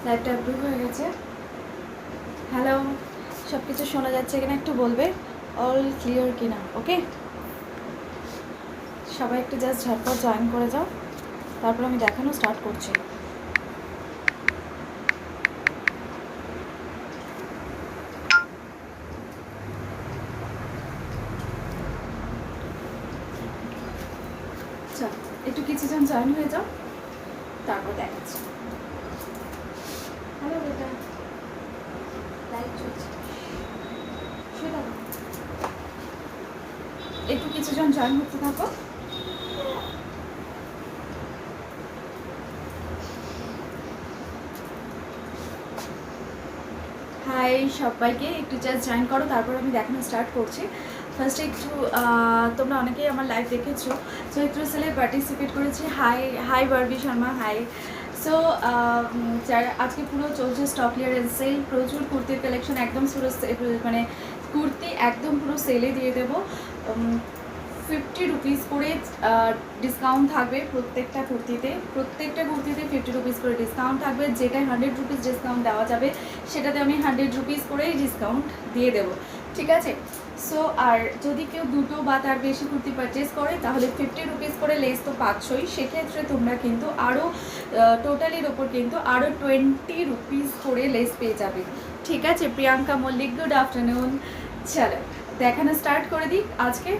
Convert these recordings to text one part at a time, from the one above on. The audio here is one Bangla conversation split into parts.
লাইভটা অ্যাপ্রুভ হয়ে গেছে। হ্যালো, সব কিছু শোনা যাচ্ছে কিনা একটু বলবে, অল ক্লিয়ার কিনা। ওকে, সবাই একটু জাস্ট ঝটপট জয়েন করে যাও, তারপর আমি দেখানো স্টার্ট করছি। আচ্ছা, একটু কিছুজন জয়েন হয়ে যাও, তারপর দেখাচ্ছি। হ্যালো বেটা, লাইভ চলছে, একটু কিছুজন জয়েন হতে থাকো। হাই সবাইকে, একটু জাস্ট জয়েন করো, তারপর আমি দেখানো স্টার্ট করছি। ফার্স্টে একটু তোমরা অনেকেই আমার লাইভ দেখেছো, চৈত্র সেলে পার্টিসিপেট করেছি। Hi hi Barbie Sharma, hi. So যারা আজকে পুরো চলছে স্টক ক্লিয়ারেন্স সেল, প্রচুর কুর্তির কালেকশন, একদম পুরো মানে কুর্তি একদম পুরো সেলে দিয়ে দেবো। 50 রুপিস করে ডিসকাউন্ট থাকবে প্রত্যেকটা কুর্তিতে 50 রুপিস করে ডিসকাউন্ট থাকবে। যেটায় 100 রুপিস ডিসকাউন্ট দেওয়া যাবে সেটাতে আমি 100 রুপিস করেই ডিসকাউন্ট দিয়ে দেবো, ঠিক আছে? সো আর যদি কেউ দুটো বা তার বেশি কুর্তি পারচেস করে তাহলে 50 রুপিস করে লেস তো পাচ্ছই, সেক্ষেত্রে তোমরা কিন্তু আরও টোটালির ওপর কিন্তু আরও 20 রুপিস করে লেস পেয়ে যাবে, ঠিক আছে? Priyanka Mallick, good afternoon. চলো দেখানো স্টার্ট করে দিই। আজকে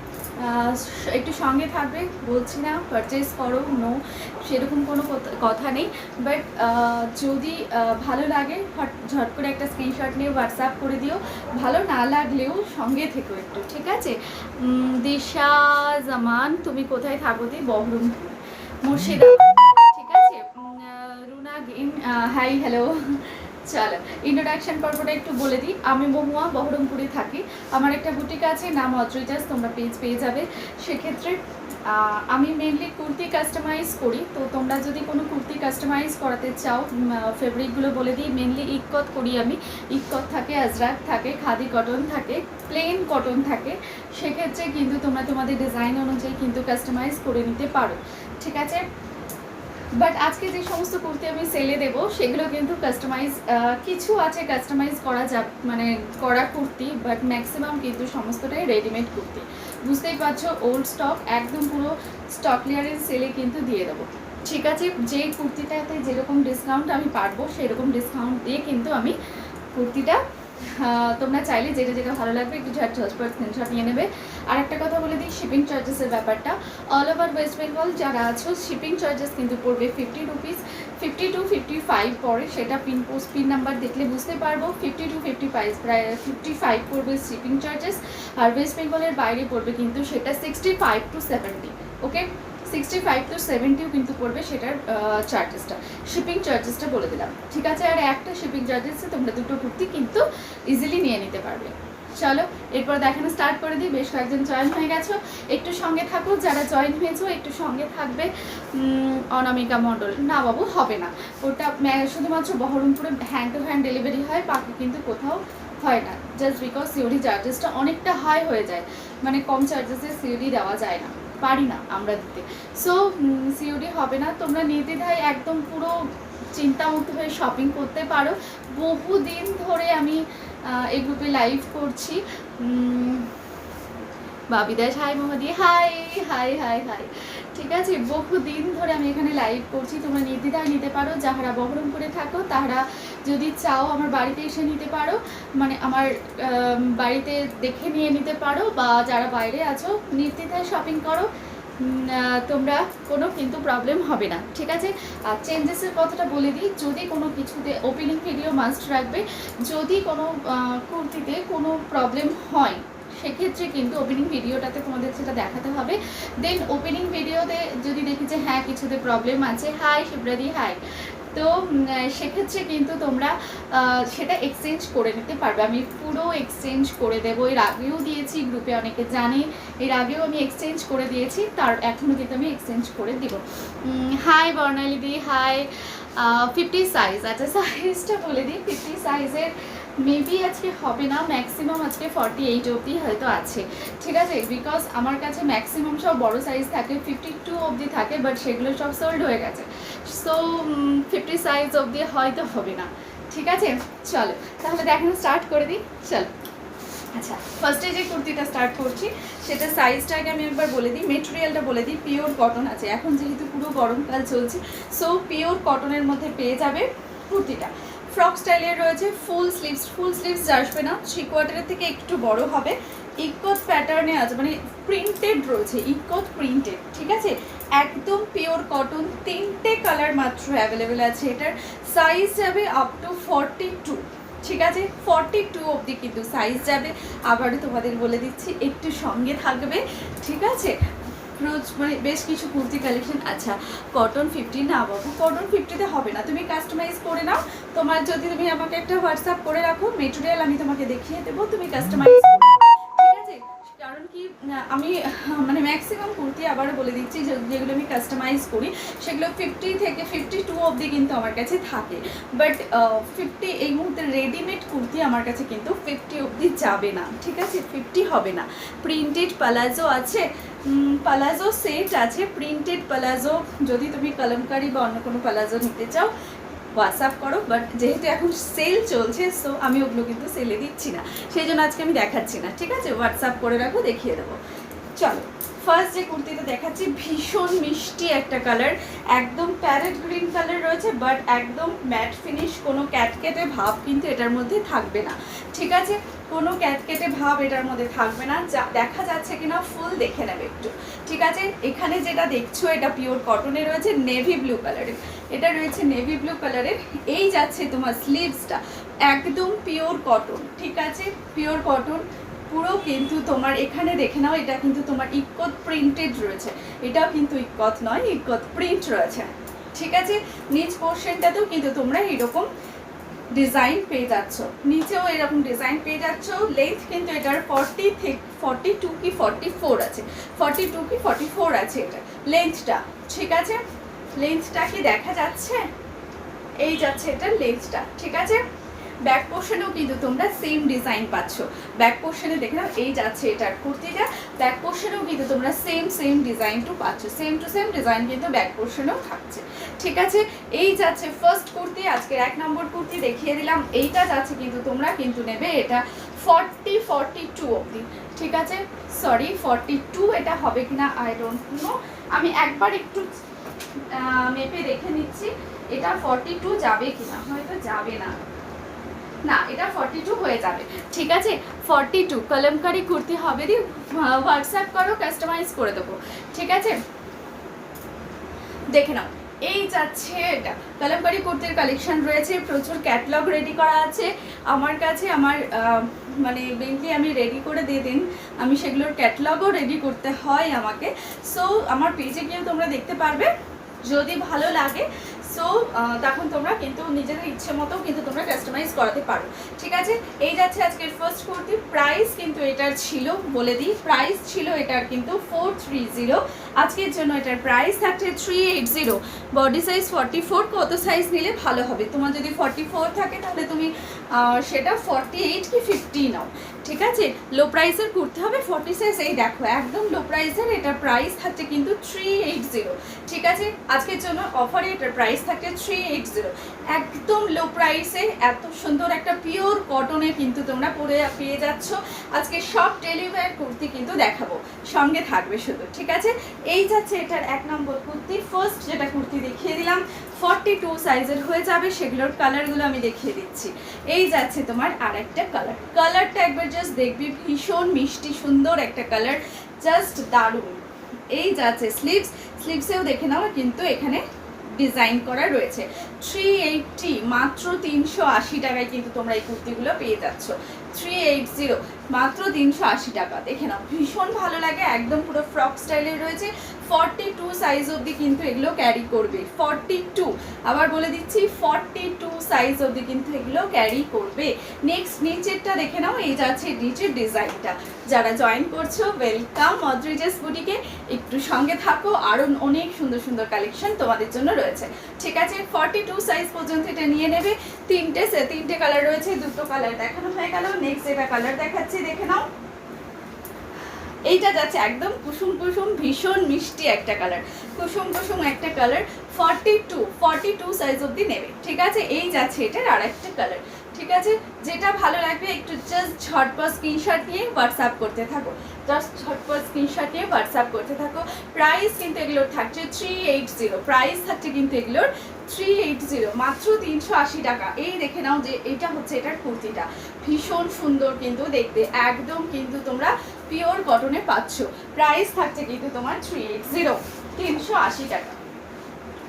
একটু সঙ্গে থাকবে, বলছি না পারচেস করো, নো সেরকম কোনো কথা নেই, বাট যদি ভালো লাগে ঝট করে একটা স্ক্রিনশট নিয়ে হোয়াটসঅ্যাপ করে দিও, ভালো না লাগলেও সঙ্গে থেকো একটু, ঠিক আছে? দিশা জামান, তুমি কোথায় থাকো? দি বহরমপুর, মুর্শিদাবাদ, ঠিক আছে? রুনা গিন, হাই হ্যালো। চলো ইন্ট্রোডাকশন পর্বটা একটু বলে দিই। আমি মহুয়া, বহরমপুরে থাকি। আমার একটা বুটিক আছে, নাম অদ্রিজাস, তোমরা পেজ পেয়ে যাবে। সেক্ষেত্রে আমি মেনলি কুর্তি কাস্টমাইজ করি, তো তোমরা যদি কোনো কুর্তি কাস্টমাইজ করাতে চাও, ফেব্রিকগুলো বলে দিই। মেনলি ইক্কত করি আমি, ইক্কত থাকে, আজরাক থাকে, খাদি কটন থাকে, প্লেন কটন থাকে। সেক্ষেত্রে কিন্তু তোমরা তোমাদের ডিজাইন অনুযায়ী কিন্তু কাস্টমাইজ করে নিতে পারো, ঠিক আছে? বাট আজকে যে সমস্ত কুর্তি আমি সেলে দেবো সেগুলো কিন্তু কাস্টমাইজ, কিছু আছে কাস্টমাইজ করা মানে করা কুর্তি, বাট ম্যাক্সিমাম কিন্তু সমস্তটাই রেডিমেড কুর্তি। বুঝতেই পারছো, ওল্ড স্টক একদম পুরো স্টক ক্লিয়ারেন্স সেলে কিন্তু দিয়ে দেবো, ঠিক আছে? যে কুর্তিটাতে যেরকম ডিসকাউন্ট আমি পারবো সেরকম ডিসকাউন্ট দিয়ে কিন্তু আমি কুর্তিটা, তোমরা চাইলে যেটা যেটা ভালো লাগবে একটু ঝটপট স্ক্রিনশট নিয়ে নেবে। আর একটা কথা বলে দিই, শিপিং চার্জেসের ব্যাপারটা, অল ওভার ওয়েস্ট বেঙ্গল যারা আছো শিপিং চার্জেস কিন্তু পড়বে 50 রুপিস। 50 to 55 পরে, সেটা পিন নাম্বার দেখলে বুঝতে পারবো। 50 to 55, প্রায় 55 পড়বে শিপিং চার্জেস। আর ওয়েস্ট বেঙ্গলের বাইরে পড়বে কিন্তু সেটা 65 to 70, ওকে? 65 to 70 কিন্তু পড়বে সেটার চার্জেসটা, শিপিং চার্জেসটা বলে দিলাম, ঠিক আছে? আর একটা শিপিং চার্জেসে তোমরা দুটো কুর্তি কিন্তু ইজিলি নিয়ে নিতে পারবে। চলো এরপর দেখানো স্টার্ট করে দিই। বেশ কয়েকজন জয়েন হয়ে গেছো, একটু সঙ্গে থাকো। যারা জয়েন হয়েছো একটু সঙ্গে থাকবে। অনামিকা মণ্ডল, না বাবু হবে না, ওটা শুধুমাত্র বহরমপুরে হ্যান্ড টু হ্যান্ড ডেলিভারি হয়, বাকি কিন্তু কোথাও হয় না, জাস্ট বিকজ সিওডি চার্জেসটা অনেকটা হাই হয়ে যায়, মানে কম চার্জেসে সিওডি দেওয়া যায় না, পারি না আমরা দিতে। সো সিওডি হবে না, তোমরা নির্দ্বিধায় একদম পুরো চিন্তামুক্ত হয়ে শপিং করতে পারো। বহুদিন ধরে আমি এই গ্রুপে লাইভ করছি। বাবিদাস, হাই মোহাদি, হাই হাই হাই হাই, ঠিক আছে? বহুদিন ধরে আমি এখানে লাইভ করছি, তোমরা নির্দ্বিধায় নিতে পারো। যারা বহরমপুরে থাকো তারা যদি চাও আমার বাড়িতে এসে নিতে পারো, মানে আমার বাড়িতে দেখে নিয়ে নিতে পারো, বা যারা বাইরে আছো নির্দ্বিধায় শপিং করো, তোমরা কোনো কিন্তু প্রবলেম হবে না, ঠিক আছে? আর চেঞ্জেসের কথাটা বলে দিই, যদি কোনো কিছুতে ওপেনিং ভিডিও মাস্ট রাখবে। যদি কোনো কুর্তিতে কোনো প্রবলেম হয় সেক্ষেত্রে কিন্তু ওপেনিং ভিডিওটাতে তোমাদের সেটা দেখাতে হবে। দেন ওপেনিং ভিডিওতে যদি দেখি যে হ্যাঁ কিছুতে প্রবলেম আছে, হাই শিবরাদি, হাই, তো সেক্ষেত্রে কিন্তু তোমরা সেটা এক্সচেঞ্জ করে নিতে পারবে। আমি পুরো এক্সচেঞ্জ করে দেবো, এর আগেও দিয়েছি, গ্রুপে অনেকে জানে, এর আগেও আমি এক্সচেঞ্জ করে দিয়েছি, তার এখনও কিন্তু আমি এক্সচেঞ্জ করে দিব। হাই বর্ণালী দি, হাই। 50 সাইজ, আচ্ছা সাইজটা বলে দিই। 50 সাইজের মেবি আজকে হবে না, ম্যাক্সিমাম আজকে 48 অবধি হয়তো আছে, ঠিক আছে, বিকজ আমার কাছে ম্যাক্সিমাম সব বড় সাইজ থাকে, 52 অবধি থাকে, বাট সেগুলো সব সোল্ড হয়ে গেছে। সো 50 সাইজ অবধি হয়তো হবে না, ঠিক আছে। চলো তাহলে দেখানো স্টার্ট করে দিই, চলো। আচ্ছা, ফার্স্টে যে কুর্তিটা স্টার্ট করছি সেটা সাইজটাকে আমি একবার বলে দিই, মেটেরিয়ালটা বলে দিই। পিওর কটন আছে, এখন যেহেতু পুরো গরমকাল চলছে, সো পিওর কটনের মধ্যে পেয়ে যাবে কুর্তিটা। ফ্রক স্টাইলের রয়েছে, ফুল স্লিভস আসবে না, 3/4 থেকে একটু বড় হবে, ইকত প্যাটার্নে আছে, মানে প্রিন্টেড রয়েছে, ইকত প্রিন্টেড, ঠিক আছে, একদম পিওর কটন। 3টে কালার মাত্র অ্যাভেলেবেল আছে, এটার সাইজ যাবে আপ টু 42, ঠিক আছে, 42 অবধি কিন্তু সাইজ যাবে। আবারও তোমাদের বলে দিচ্ছি, একটু সঙ্গে থাকবে, ঠিক আছে। রোজ মানে বেশ কিছু কুর্তি কালেকশন। আচ্ছা, কটন 50 না বাবু, কটন 50তে হবে না, তুমি কাস্টমাইজ করে নাও। তোমার যদি তুমি আমাকে একটা হোয়াটসঅ্যাপ করে রাখো, মেটেরিয়াল আমি তোমাকে দেখিয়ে দেবো, তুমি কাস্টমাইজ, ঠিক আছে। কারণ কি আমি মানে ম্যাক্সিমাম কুর্তি আবারও বলে দিচ্ছি, যেগুলো আমি কাস্টমাইজ করি সেগুলো 50 থেকে 52 অবধি কিন্তু আমার কাছে থাকে, বাট 50 এই মুহূর্তে রেডিমেড কুর্তি আমার কাছে কিন্তু 50 অবধি যাবে না, ঠিক আছে, 50 হবে না। প্রিন্টেড প্লাজো আছে, প্লাজো সেট আছে, প্রিন্টেড প্লাজো, যদি তুমি কলমকারি বা অন্য কোনো প্লাজো নিতে চাও হোয়াটসঅ্যাপ করো, বাট যেহেতু এখন সেল চলছে, সো আমি ওগুলো কিন্তু সেলে দিচ্ছি না, সেই জন্য আজকে আমি দেখাচ্ছি না, ঠিক আছে, হোয়াটসঅ্যাপ করে রাখো, দেখিয়ে দেবো। চলো, ফার্স্ট যে কুর্তিটা দেখাচ্ছি ভীষণ মিষ্টি একটা কালার, একদম প্যারেট গ্রিন কালার রয়েছে, বাট একদম ম্যাট ফিনিশ, কোনো ক্যাটকেটে ভাব কিন্তু এটার মধ্যে থাকবে না, ঠিক আছে, কোনো ক্যাটকেটে ভাব এটার মধ্যে থাকবে না। যা দেখা যাচ্ছে কিনা ফুল দেখে নেবে একটু, ঠিক আছে। এখানে যেটা দেখছো এটা পিওর কটনে রয়েছে, নেভি ব্লু কালারের, এটা রয়েছে নেভি ব্লু কালারের। এই যাচ্ছে তোমার স্লিভসটা একদম পিওর কটন, ঠিক আছে, পিওর কটন পুরো, কিন্তু তোমার এখানে দেখে নাও, এটা কিন্তু তোমার ইকত প্রিন্টেড রয়েছে, এটাও কিন্তু ইকত নয়, ইকত প্রিন্ট রয়েছে, ঠিক আছে। নিচ পোর্শনটাতেও কিন্তু তোমরা এরকম ডিজাইন পেয়ে যাচ্ছ, নিচেও এরকম ডিজাইন পেয়ে যাচ্ছ। লেন্থ কিন্তু এটার 40 থেকে 42 কি 44 আছে, 42 কি 44 আছে এটা লেন্থটা, ঠিক আছে। লেন্থটা কি দেখা যাচ্ছে, এই যাচ্ছে এটা লেন্থটা, ঠিক আছে। ব্যাক পোর্শনেও কিন্তু তোমরা সেম ডিজাইন পাচ্ছ, ব্যাক পোর্শনে দেখে নাও, এই যাচ্ছে এটার কুর্তিটা, ব্যাক পোর্শনেও কিন্তু তোমরা সেম ডিজাইনটু পাচ্ছ, সেম টু সেম ডিজাইন কিন্তু ব্যাক পোর্শনেও থাকছে, ঠিক আছে। এই যাচ্ছে ফার্স্ট কুর্তি, আজকের 1 নম্বর কুর্তি দেখিয়ে দিলাম। এইটা যাচ্ছে কিন্তু তোমরা কিন্তু নেবে এটা 42 অবধি, ঠিক আছে, সরি 42 এটা হবে কিনা আই ডোন্ট নো, আমি একবার একটু মেপে দেখে নিচ্ছি এটা 42 যাবে কিনা, হয়তো যাবে না, না এটা 42 হয়ে যাবে, ঠিক আছে। 42 কলমকারি কুর্তি হবে, দি হোয়াটসঅ্যাপ করো, কাস্টমাইজ করে দেবো, ঠিক আছে। দেখে নাও, এই যাচ্ছে এটা কলমকারি কুর্তির কালেকশন রয়েছে, প্রচুর ক্যাটলগ রেডি করা আছে আমার কাছে, আমার মানে বেঙ্কলি আমি রেডি করে দিয়ে দিন, আমি সেগুলোর ক্যাটলগও রেডি করতে হয় আমাকে, সো আমার পেজে গিয়েও তোমরা দেখতে পারবে, যদি ভালো লাগে সো তখন তোমরা কিন্তু নিজেদের ইচ্ছে মতো কিন্তু তোমরা কাস্টমাইজ করাতে পারো, ঠিক আছে। এই যাচ্ছে আজকের ফার্স্ট কুর্তি, প্রাইস কিন্তু এটার ছিল বলে দিই, প্রাইস ছিল এটার কিন্তু 430, আজকের জন্য এটার প্রাইস থাকছে 380। বডি সাইজ 44, কত সাইজ নিলে ভালো হবে, তোমার যদি 44 থাকে তাহলে তুমি সেটা 48 কি 50 নাও, ঠিক আছে। লো প্রাইসের কুর্তি হবে 40 সাইজ, এই দেখো একদম লো প্রাইসের, এটার প্রাইস থাকছে কিন্তু 380, ঠিক আছে। আজকের জন্য অফারে এটার প্রাইস থাকছে 380, একদম লো প্রাইসে এত সুন্দর একটা পিওর কটনে কিন্তু তোমরা পরে পেয়ে যাচ্ছ। আজকে সব ডেলিভারি কুর্তি কিন্তু দেখাবো, সঙ্গে থাকবে শুধু, ঠিক আছে। এই যাচ্ছে এটার 1 নম্বর কুর্তি, ফার্স্ট যেটা কুর্তি দেখিয়ে দিলাম 42 সাইজের হয়ে যাবে, সেগুলোর কালারগুলো আমি দেখিয়ে দিচ্ছি। এই যাচ্ছে তোমার আর একটা কালার, কালারটা একবার জাস্ট দেখবি, ভীষণ মিষ্টি সুন্দর একটা কালার, জাস্ট দারুণ। এই যাচ্ছে স্লিভসেও দেখে নাও কিন্তু এখানে ডিজাইন করা রয়েছে। 380, মাত্র 380 টাকায় কিন্তু তোমরা এই কুর্তিগুলো পেয়ে যাচ্ছ, 380 মাত্র 380 টাকা, দেখে নাও ভীষণ ভালো লাগে, একদম পুরো ফ্রক স্টাইলের রয়েছে। 42 সাইজ অবধি কিন্তু এগুলো ক্যারি করবে। 42, আবার বলে দিচ্ছি 42 সাইজ অবধি কিন্তু এগুলো ক্যারি করবে। নেক্সট নিচেরটা দেখে নাও, এই যাচ্ছে নিচের ডিজাইনটা। যারা জয়েন করছো ওয়েলকাম অদ্রিজাস বুটিকে, একটু সঙ্গে থাকো, আরও অনেক সুন্দর সুন্দর কালেকশন তোমাদের জন্য রয়েছে। ঠিক আছে, 42 সাইজ পর্যন্ত এটা নিয়ে নেবে। তিনটে কালার রয়েছে, দুটো কালার দেখানো হয়ে গেল। নেক্সট এটা কালার দেখাচ্ছি, দেখে নাও। এইটা যাচ্ছে একদম কুসুম কুসুম, ভীষণ মিষ্টি একটা কালার, কুসুম কুসুম একটা কালার। 42 সাইজ অবধি নেবে। ঠিক আছে, এই যাচ্ছে এটার আর একটা কালার। ঠিক আছে, যেটা ভালো লাগবে একটু জাস্ট ঝটপট স্ক্রিনশট নিয়ে হোয়াটসঅ্যাপ করতে থাকো, প্রাইস কিন্তু এগুলোর থাকছে 380, প্রাইস থাকছে কিন্তু এগুলোর 380, মাত্র 380 টাকা। এই দেখে নাও যে এটা হচ্ছে এটার কুর্তিটা, ভীষণ সুন্দর কিন্তু দেখতে, একদম কিন্তু তোমরা পিওর কটনে পাচ্ছ। প্রাইস থাকছে কিন্তু তোমার 380 টাকা।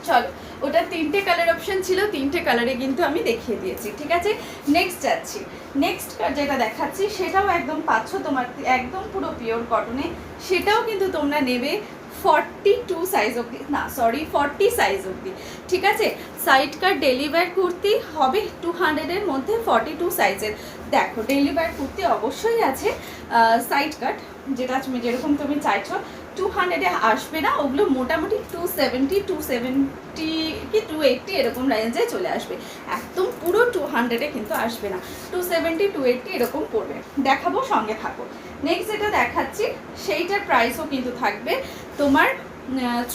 চলো, ওটা তিনটে কালার অপশন ছিল, তিনটে কালারে কিন্তু আমি দেখিয়ে দিয়েছি। ঠিক আছে, নেক্সট যাচ্ছি। নেক্সট যেটা দেখাচ্ছি সেটাও একদম পাচ্ছ তোমার একদম পুরো পিওর কটনে, সেটাও কিন্তু তোমরা নেবে 42 সাইজ অবধি, না সরি 40 সাইজ অবধি। ঠিক আছে, side cut daily wear kurti হবে 200-এর মধ্যে 42 সাইজের। দেখো ডেলি ওয়্যার কুর্তি অবশ্যই আছে, সাইড কাট যেটা তুমি যেরকম তুমি চাইছো 200-এ আসবে না, ওগুলো মোটামুটি 270 কি 280 এরকম রেঞ্জে চলে আসবে, একদম পুরো 200-এ কিন্তু আসবে না, 270-280 এরকম পড়বে। দেখাবো, সঙ্গে থাকো। নেক্সট যেটা দেখাচ্ছি সেইটার প্রাইসও কিন্তু থাকবে তোমার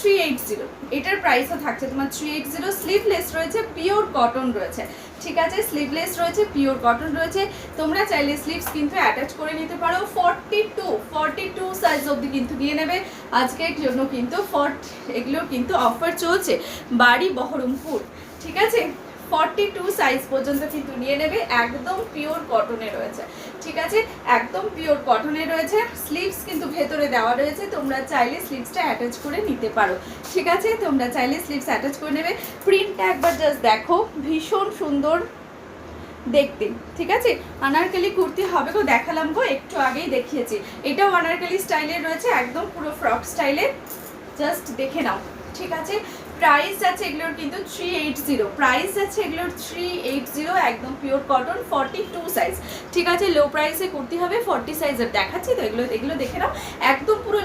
380, এটার প্রাইসও থাকছে তোমার 380। স্লিভলেস রয়েছে, পিওর কটন রয়েছে। ঠিক আছে, স্লিভলেস রয়েছে, পিওর কটন রয়েছে, তোমরা চাইলে স্লিভস কিন্তু অ্যাটাচ করে নিতে পারো। 42 সাইজ অবধি কিন্তু নিয়ে নেবে আজকের জন্য, কিন্তু এগুলোর কিন্তু অফার চলছে বাড়ি বহরমপুর। ঠিক আছে, 42 সাইজ পর্যন্ত কিন্তু নিয়ে নেবে, একদম পিওর কটনে রয়েছে। ঠিক আছে, একদম পিওর কটনে রয়েছে, স্লিভস কিন্তু ভেতরে দেওয়া রয়েছে, তোমরা চাইলে স্লিভসটা অ্যাটাচ করে নিতে পারো। ঠিক আছে, তোমরা চাইলে স্লিভস অ্যাটাচ করে নেবে। প্রিন্টটা একবার জাস্ট দেখো, ভীষণ সুন্দর দেখতে। ঠিক আছে, আনারকলি কুর্তি হবে গো, দেখালাম গো, একটু আগেই দেখিয়েছি। এটাও আনারকলি স্টাইলের রয়েছে, একদম পুরো ফ্রক স্টাইলের, জাস্ট দেখে নাও। ঠিক আছে, প্রাইস যাচ্ছে এগুলোর কিন্তু 380, প্রাইস যাচ্ছে এগুলোর 380, একদম পিওর কটন, 42 সাইজ। ঠিক আছে, লো প্রাইসে কুর্তি হবে, 40 সাইজের দেখাচ্ছি তো, এগুলো দেখে নাও, একদম পুরো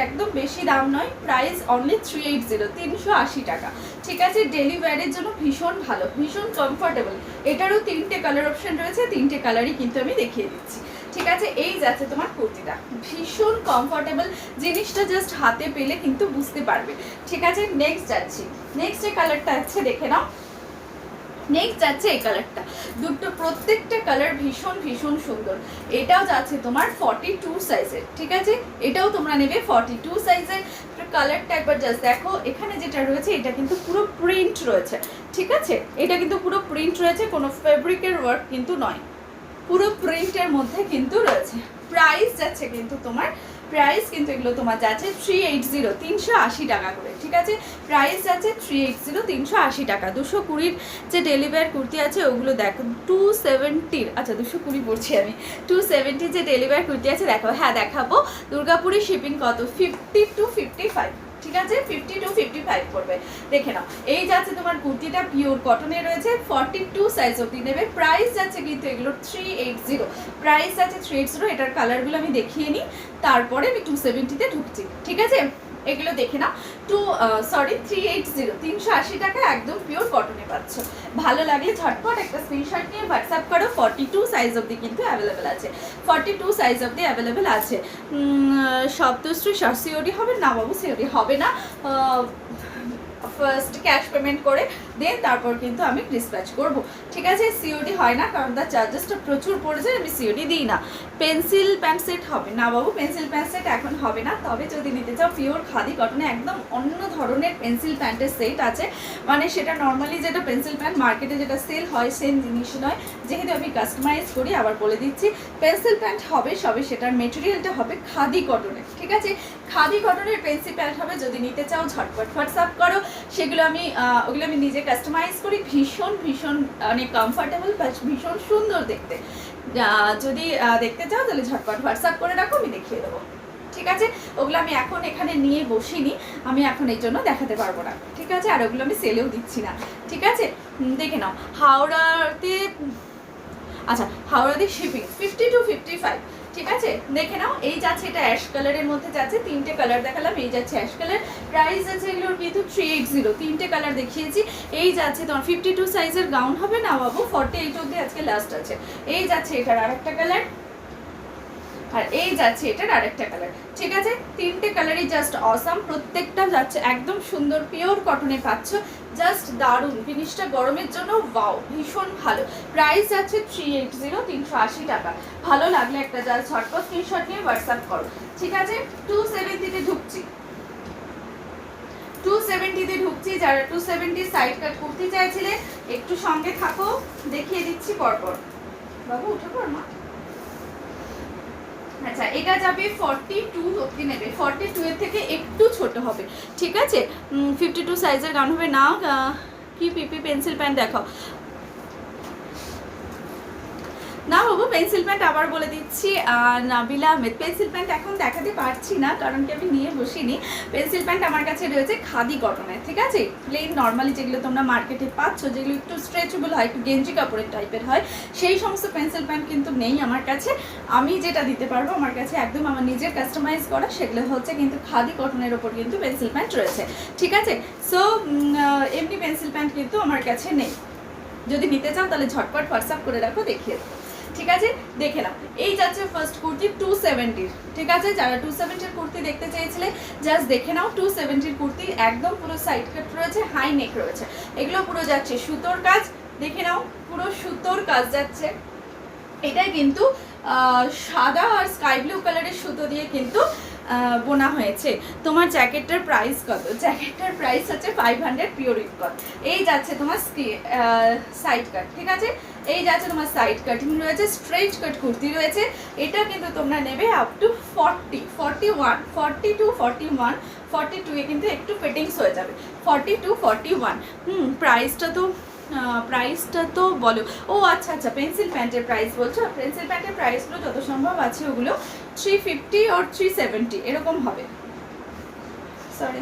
একদম বেশি দাম নয়, প্রাইস অনলি 380, 380 টাকা। ঠিক আছে, ডেলি ওয়্যারের জন্য ভীষণ ভালো, ভীষণ কমফোর্টেবল। এটারও তিনটে কালার অপশন রয়েছে, তিনটে কালারই কিন্তু আমি দেখিয়ে দিচ্ছি। ঠিক আছে, এই যাচ্ছে তোমার কুর্তিটা, ভীষণ কমফোর্টেবল, জিনিসটা জাস্ট হাতে পেলে কিন্তু বুঝতে পারবে। ঠিক আছে, নেক্সট যাচ্ছি। নেক্সট যে কালারটা আছে দেখে নাও, নেক্সট যাচ্ছে এই কালারটা, দুটো প্রত্যেকটা কালার ভীষণ ভীষণ সুন্দর। এটাও যাচ্ছে তোমার 42 সাইজের। ঠিক আছে, এটাও তোমরা নেবে 42 সাইজের। কালারটা একবার জাস্ট দেখো, এখানে যেটা রয়েছে এটা কিন্তু পুরো প্রিন্ট রয়েছে। ঠিক আছে, এটা কিন্তু পুরো প্রিন্ট রয়েছে, কোনো ফেব্রিকের ওয়ার্ক কিন্তু নয়, পুরো প্রিন্টের মধ্যে কিন্তু রয়েছে। প্রাইস যাচ্ছে কিন্তু তোমার, প্রাইস কিন্তু এগুলো তোমার যাচ্ছে 380, 380 টাকা করে। ঠিক আছে, প্রাইস যাচ্ছে 380, 380 টাকা। 220-র যে ডেলি ওয়্যার কুর্তি আছে ওগুলো দেখো 270, আচ্ছা 220 পড়ছি আমি, 270 যে ডেলি ওয়্যার কুর্তি আছে দেখো, হ্যাঁ দেখাবো। দুর্গাপুরের শিপিং কত, 50 to 55। ঠিক আছে, 50 to 55 পড়বে, দেখে নাও। এই যাচ্ছে তোমার কুর্তিটা, পিওর কটনে রয়েছে, 42 সাইজ অবধি নেবে। প্রাইস যাচ্ছে কিন্তু এগুলোর 380, প্রাইস আছে 380। এটার কালারগুলো আমি দেখিয়ে নিই, তারপরে আমি 270-তে ঢুকছি। ঠিক আছে, এগুলো দেখে নাও, 380, 380 টাকা, একদম পিওর কটনে পাচ্ছ। ভালো লাগলে ঝটপট একটা স্ক্রিনশট নিয়ে হোয়াটসঅ্যাপ করো। 42 সাইজ অবধি কিন্তু অ্যাভেলেবেল আছে, 42 সাইজ অবধি অ্যাভেলেবেল আছে। সপ্তশ্রী সিওডি হবে না বাবু, সিওডি হবে না, ফার্স্ট ক্যাশ পেমেন্ট করে দেন তারপর কিন্তু আমি ডিসপ্যাচ করব। ঠিক আছে, সিওডি হয় না, কারণ তার চার্জেসটা প্রচুর পড়ে যায়, আমি সিওডি দিই না। পেন্সিল প্যান্ট সেট হবে না বাবু, পেন্সিল প্যান্ট সেট এখন হবে না, তবে যদি নিতে চাও পিওর খাদি কটনে একদম অন্য ধরনের পেন্সিল প্যান্টের সেট আছে, মানে সেটা নর্মালি যেটা পেন্সিল প্যান্ট মার্কেটে যেটা সেল হয় সেম জিনিস নয়, যেহেতু আমি কাস্টমাইজ করি। আবার বলে দিচ্ছি, পেন্সিল প্যান্ট হবে, সবে সেটার মেটেরিয়ালটা হবে খাদি কটনের। ঠিক আছে, খাদি কটনের পেন্সিল প্যান্ট হবে, যদি নিতে চাও ঝটপট হোয়াটসঅ্যাপ করো। সেগুলো ওগুলো আমি নিজে কাস্টমাইজ করি, ভীষণ ভীষণ অনেক কমফোর্টেবল, ভীষণ সুন্দর দেখতে। যদি দেখতে চাও তাহলে ঝটপট হোয়াটসঅ্যাপ করে রাখো, আমি দেখিয়ে দেবো। ঠিক ঠিক আছে। ওগুলো আমি এখন এখানে নিয়ে বসিনি, আমি এখন এই জন্য দেখাতে পারবো না, ঠিক আছে। আর ওগুলো আমি সেলেও দিচ্ছি না, ঠিক আছে। দেখে নাও হাওড়াতে, আচ্ছা হাওড়াতে শিপিং 50 to 55, ঠিক আছে। দেখে নাও এই যাচ্ছে, এটা অ্যাশ কালারের মধ্যে যাচ্ছে, 3টে কালার দেখালাম, এই যাচ্ছে অ্যাশ কালার, প্রাইস আছে এগুলোর কিন্তু 380, 3টে কালার দেখিয়েছি। এই যাচ্ছে তোমার 52 সাইজের গাউন হবে না বাবু, 48 অবধি আজকে লাস্ট আছে। এই যাচ্ছে এটার আরেকটা কালার, আর এই যাচ্ছে এটার আরেকটা কালার, ঠিক আছে। 3টে কালারই জাস্ট অসাম, প্রত্যেকটা যাচ্ছে একদম সুন্দর পিওর কটনে পাচ্ছ, জাস্ট দারুণ ফিনিশটা গরমের জন্য ওয়াও ভীষণ ভালো। প্রাইস যাচ্ছে 380, 380 টাকা। ভালো লাগলে একটা জাস্ট ঝটপট স্ক্রিনশট নিয়ে হোয়াটসঅ্যাপ করো, ঠিক আছে। 270-তে ঢুকছি, 270-তে ঢুকছি। যারা 270 সাইড কাট কুর্তি চাইছিলে একটু সঙ্গে থাকো, দেখিয়ে দিচ্ছি পরপর। বাবু উঠে পড় মা। আচ্ছা এটা যাবে 42 অবধি নেবে, 42 এর থেকে একটু ছোট হবে, ঠিক আছে। 52 সাইজের গাউন হবে না। কি পিপি পেন্সিল প্যান্ট দেখাও না বাবু, পেন্সিল প্যান্ট আবার বলে দিচ্ছি, নাবিলা আহমেদ পেন্সিল প্যান্ট এখন দেখাতে পারছি না, কারণ কি আমি নিয়ে বসিনি। পেন্সিল প্যান্ট আমার কাছে রয়েছে খাদি কটনের, ঠিক আছে। প্লেন নর্মালি যেগুলো তোমরা মার্কেটে পাচ্ছ, যেগুলো একটু স্ট্রেচেবল হয়, একটু গেঞ্জি কাপড়ের টাইপের হয়, সেই সমস্ত পেন্সিল প্যান্ট কিন্তু নেই আমার কাছে। আমি যেটা দিতে পারবো আমার কাছে একদম আমার নিজের কাস্টমাইজ করা, সেগুলো হচ্ছে কিন্তু খাদি কটনের ওপর কিন্তু পেন্সিল প্যান্ট রয়েছে, ঠিক আছে। সো এমনি পেন্সিল প্যান্ট কিন্তু আমার কাছে নেই। যদি নিতে চাও তাহলে ঝটপট হোয়াটসঅ্যাপ করে রাখো, দেখিয়ে দেবো, ঠিক আছে। দেখে নাও এই যাচ্ছে ফার্স্ট কুর্তি 270, ঠিক আছে। যারা 270-র কুর্তি দেখতে চেয়েছিলে জাস্ট দেখে নাও। 270-র কুর্তি একদম পুরো সাইড কাট রয়েছে, হাই নেক রয়েছে, এগুলো পুরো যাচ্ছে সুতোর কাজ, দেখে নাও পুরো সুতোর কাজ যাচ্ছে। এটা কিন্তু সাদা আর স্কাই ব্লু কালারের সুতো দিয়ে কিন্তু বোনা হয়েছে। তোমার জ্যাকেটটার প্রাইস কত? জ্যাকেটটার প্রাইস হচ্ছে 500 পিওর ইকট। এই যাচ্ছে তোমার সাইড কাট, ঠিক আছে। এই যাচ্ছে তোমার সাইড কাটিং রয়েছে, স্ট্রেট কাট কুর্তি রয়েছে। এটা কিন্তু তোমরা নেবে আপ টু 40, 41, 42, 41, 42-এ কিন্তু একটু ফিটিংস হয়ে যাবে, 42, 41। প্রাইসটা তো বলো। ও আচ্ছা আচ্ছা, পেন্সিল প্যান্টের প্রাইস বলছো। পেন্সিল প্যান্টের প্রাইসগুলো যত সম্ভব আছে ওগুলো 350 or 370 এরকম হবে, সরি,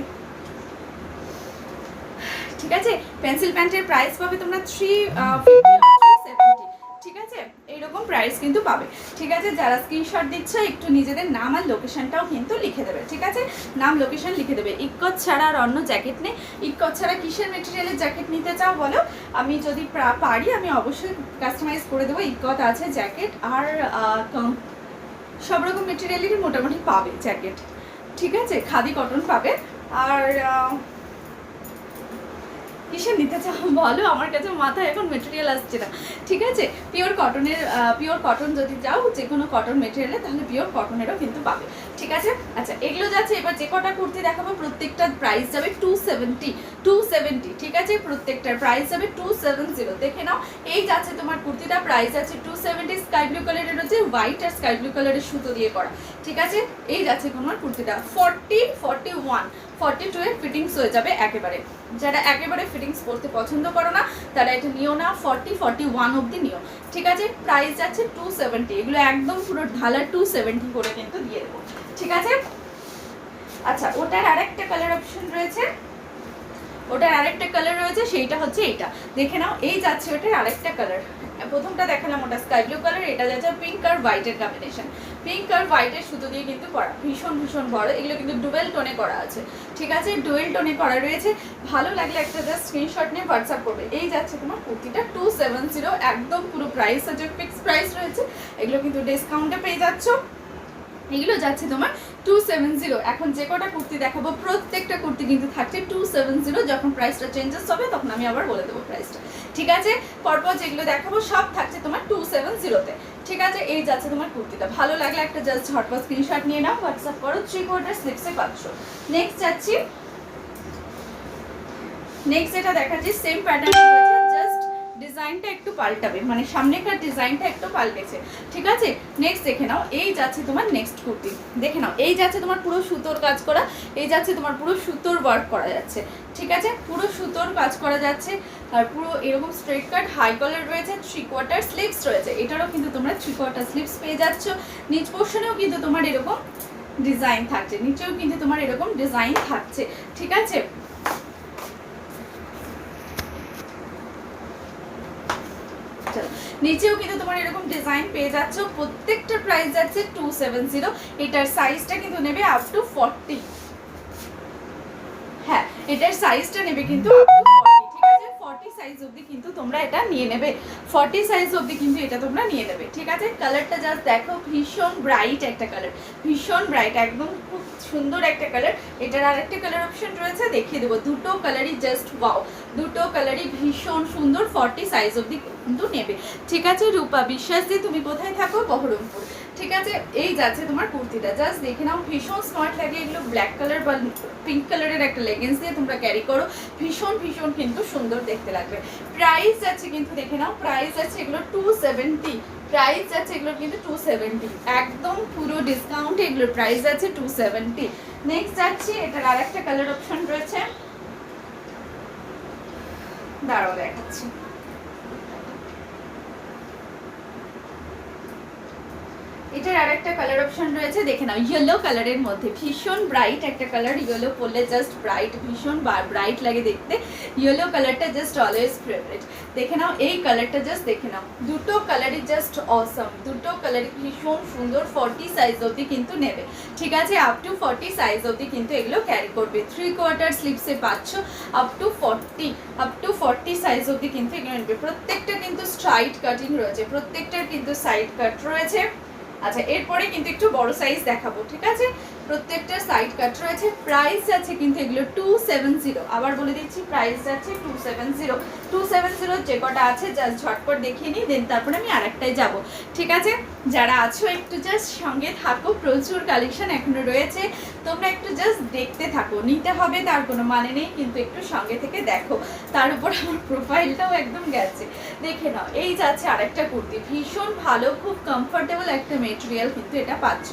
ঠিক আছে। পেন্সিল প্যান্টের প্রাইস পাবে তোমরা 350 or 370, ঠিক আছে। এইরকম প্রাইস কিন্তু পাবে, ঠিক আছে। যারা স্ক্রিনশট দিচ্ছ একটু নিজেদের নাম আর লোকেশনটাও কিন্তু লিখে দেবে, ঠিক আছে। নাম লোকেশন লিখে দেবে। ইকট ছাড়া আর অন্য জ্যাকেট নেই। ইকট ছাড়া কিসের মেটেরিয়ালের জ্যাকেট নিতে চাও বলো, আমি যদি পারি আমি অবশ্যই কাস্টমাইজ করে দেবো। ইকট আছে জ্যাকেট, আর সব রকম মেটেরিয়ালেরই মোটামুটি পাবে জ্যাকেট, ঠিক আছে। খাদি কটন পাবে। আর কিসে নিতে চাও বলো, আমার কাছে মাথায় এখন মেটেরিয়াল আসছে না, ঠিক আছে। পিওর কটন যদি যাও, যে কোনো কটন মেটেরিয়ালে, তাহলে পিওর কটনেরও কিন্তু পাবে, ঠিক আছে। আচ্ছা এগুলো যাচ্ছে, এবার যে কটা কুর্তি দেখাবো প্রত্যেকটার প্রাইস যাবে 270, ঠিক আছে। প্রত্যেকটার প্রাইস যাবে 270। দেখে নাও এই যাচ্ছে তোমার কুর্তিটা, প্রাইস আছে 270। স্কাই ব্লু কালারের হচ্ছে হোয়াইট আর স্কাই ব্লু কালারের সুতো দিয়ে করা, ঠিক আছে। এই যাচ্ছে তোমার কুর্তিটা 40, 41, 42 এর ফিটিংস হয়ে যাবে একেবারে। যারা একেবারে ফিটিংস করতে পছন্দ করো না তারা এটা নিও না, 40, 41 অবধি নিও, ঠিক আছে। প্রাইস যাচ্ছে 270। এগুলো একদম পুরো ঢালা 270 করে কিন্তু দিয়ে দেবো, ঠিক আছে। আচ্ছা ওটার আরেকটা কালার অপশন রয়েছে, সেইটা হচ্ছে এইটা, দেখে নাও। এই যাচ্ছে ওটার আরেকটা কালার, প্রথমটা দেখালাম ওটা স্কাই ব্লু কালার, এটা যাচ্ছে পিঙ্ক আর হোয়াইটের কম্বিনেশন। পিঙ্ক আর হোয়াইটের সুতো দিয়ে কিন্তু করা, ভীষণ ভীষণ বড়। এগুলো কিন্তু ডুয়েল টোনে করা আছে, ঠিক আছে। ডুয়েল টোনে করা রয়েছে। ভালো লাগলে একটা জাস্ট স্ক্রিনশট নিয়ে হোয়াটসঅ্যাপ করবে। এই যাচ্ছে তোমার কুর্তিটা 270, একদম পুরো প্রাইস আছে, ফিক্সড প্রাইস রয়েছে। এগুলো কিন্তু ডিসকাউন্টে পেয়ে যাচ্ছ। এগুলো যাচ্ছে তোমার 270। এখন যে কটা কুর্তি দেখাবো প্রত্যেকটা কুর্তি কিন্তু থাকছে 270। যখন প্রাইসটা চেঞ্জেস হবে তখন আমি আবার বলে দেবো প্রাইসটা, ঠিক আছে। পরপর যেগুলো দেখাবো সব থাকছে তোমার 270-তে, ঠিক আছে। এই যাচ্ছে তোমার কুর্তিটা, ভালো লাগলে একটা জাস্ট ঝটপট স্ক্রিনশট নিয়ে নাও, হোয়াটসঅ্যাপ করো। 3/4 স্লিপসে পাচ্ছ। নেক্সট যাচ্ছি, নেক্সট যেটা দেখাচ্ছি সেম প্যাটার্ন রয়েছে, জাস্ট ডিজাইনটা একটু পাল্টাবে, মানে সামনেকার ডিজাইনটা একটু পাল্টেছে, ঠিক আছে। নেক্সট দেখে নাও, এই যাচ্ছে তোমার নেক্সট কুর্তি, দেখে নাও। এই যাচ্ছে তোমার পুরো সুতোর কাজ করা, এই যাচ্ছে তোমার পুরো সুতোর ওয়ার্ক করা যাচ্ছে, ঠিক আছে। পুরো সুতোর কাজ করা যাচ্ছে, আর পুরো এরকম স্ট্রেট কাট হাই কলার রয়েছে, 3/4 স্লিভস রয়েছে। এটারও কিন্তু তোমরা 3/4 স্লিভস পেয়ে যাচ্ছ। নিচ পোর্শনেও কিন্তু তোমার এরকম ডিজাইন থাকছে, নিচেও কিন্তু তোমার এরকম ডিজাইন থাকছে, ঠিক আছে। নিচেও কিন্তু তোমার এরকম ডিজাইন পেয়ে যাচ্ছ। প্রত্যেকটার প্রাইস যাচ্ছে 270। এটার সাইজটা কিন্তু নেবে আপ টু 40। হ্যাঁ, এটার সাইজটা নেবে কিন্তু আপ টু 40, ঠিক আছে। 40 সাইজ অবধি কিন্তু তোমরা এটা নিয়ে নেবে, 40 সাইজ অবধি কিন্তু এটা তোমরা নিয়ে নেবে, ঠিক আছে। কালারটা জাস্ট দেখো, ভীষণ ব্রাইট একটা কালার, ভীষণ ব্রাইট, একদম খুব সুন্দর একটা কালার। এটার আরেকটা কালার অপশন রয়েছে, দেখিয়ে দেবো। দুটো কালারই জাস্ট ওয়াও, দুটো কালারই ভীষণ সুন্দর। 40 সাইজ অবধি কিন্তু নেবে, ঠিক আছে। রূপা বিশ্বাস দিয়ে তুমি কোথায় থাকো? বহরমপুর, ঠিক আছে। এই যাচ্ছে তোমার কুর্তিটা, জাস্ট দেখে নাও, ভীষণ স্মার্ট লাগে। এগুলো ব্ল্যাক কালার বা পিঙ্ক কালারের একটা লেগিংস দিয়ে তোমরা ক্যারি করো, ভীষণ ভীষণ কিন্তু সুন্দর দেখতে লাগবে। প্রাইস যাচ্ছে কিন্তু দেখে নাও, প্রাইস যাচ্ছে এগুলো 270, প্রাইস যাচ্ছে এগুলোর কিন্তু 270, একদম পুরো ডিসকাউন্টে এগুলোর প্রাইস যাচ্ছে 270। নেক্সট যাচ্ছি, এটার আর একটা কালার অপশন রয়েছে, দাঁড়াও দেখাচ্ছি। এটার আরেকটা কালার অপশন রয়েছে, দেখে নাও, ইয়েলো কালারের মধ্যে, ভীষণ ব্রাইট একটা কালার। ইয়েলো পরলে জাস্ট ব্রাইট, ভীষণ ব্রাইট লাগে দেখতে। ইয়েলো কালারটা জাস্ট অলওয়েজ ফেভারিট। দেখে নাও এই কালারটা, জাস্ট দেখে নাও, দুটো কালারই জাস্ট অসম, দুটো কালারই ভীষণ সুন্দর। 40 সাইজ অবধি কিন্তু নেবে, ঠিক আছে। আপ টু 40 সাইজ অবধি কিন্তু এগুলো ক্যারি করবে। 3/4 স্লিপসে পাচ্ছ, আপ টু 40 সাইজ অবধি কিন্তু এগুলো নেবে। প্রত্যেকটা কিন্তু স্ট্রাইট কাটিং রয়েছে, প্রত্যেকটার কিন্তু সাইড কাট রয়েছে। আচ্ছা, এরপরে কিন্তু একটু বড় সাইজ দেখাবো, ঠিক আছে। প্রত্যেকটা সাইড কাট রয়েছে। প্রাইস আছে কিন্তু এগুলো 270, আবার বলে দিচ্ছি, প্রাইস যাচ্ছে 270 যে কটা আছে জাস্ট ঝটপট দেখিয়ে নিই, দেন তারপরে আমি আরেকটাই যাব, ঠিক আছে। যারা আছো একটু জাস্ট সঙ্গে থাকো, প্রচুর কালেকশন এখনো রয়েছে, তোমরা একটু জাস্ট দেখতে থাকো। নিতে হবে তার কোনো মানে নেই, কিন্তু একটু সঙ্গে থেকে দেখো। তার উপর আমার প্রোফাইলটাও একদম গেছে, দেখে নাও। এই যাচ্ছে আরেকটা কুর্তি, ভীষণ ভালো, খুব কমফোর্টেবল একটা মেটেরিয়াল কিন্তু এটা পাচ্ছ,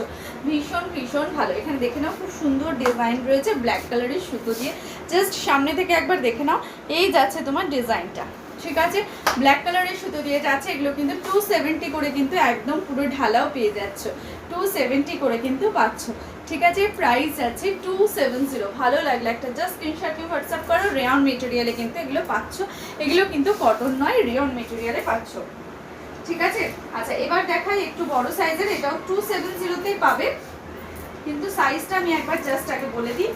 ভীষণ ভীষণ ভালো। এখানে দেখে নাও, খুব সুন্দর ডিজাইন রয়েছে ব্ল্যাক কালারের সুতো দিয়ে, জাস্ট সামনে থেকে একবার দেখে নাও। এই যাচ্ছে তোমার ডিজাইনটা, ঠিক আছে, ব্ল্যাক কালারের সুতো দিয়ে যাচ্ছে। এগুলো কিন্তু 270 করে কিন্তু একদম পুরো ঢালাও পেয়ে যাচ্ছ, 270 করে কিন্তু পাচ্ছ, ঠিক আছে। প্রাইস আছে 270। ভালো লাগলে একটা জাস্ট স্ক্রিনশট নিয়ে হোয়াটসঅ্যাপ করো। রেয়ন মেটেরিয়ালে কিন্তু এগুলো পাচ্ছ, এগুলো কিন্তু কটন নয়, রেয়ন মেটেরিয়ালে পাচ্ছ, ঠিক আছে। আচ্ছা, এবার দেখাই একটু বড় সাইজের, এটাও 270তেই পাবে, কিন্তু সাইজটা আমি একবার জাস্ট আগে বলে দিই,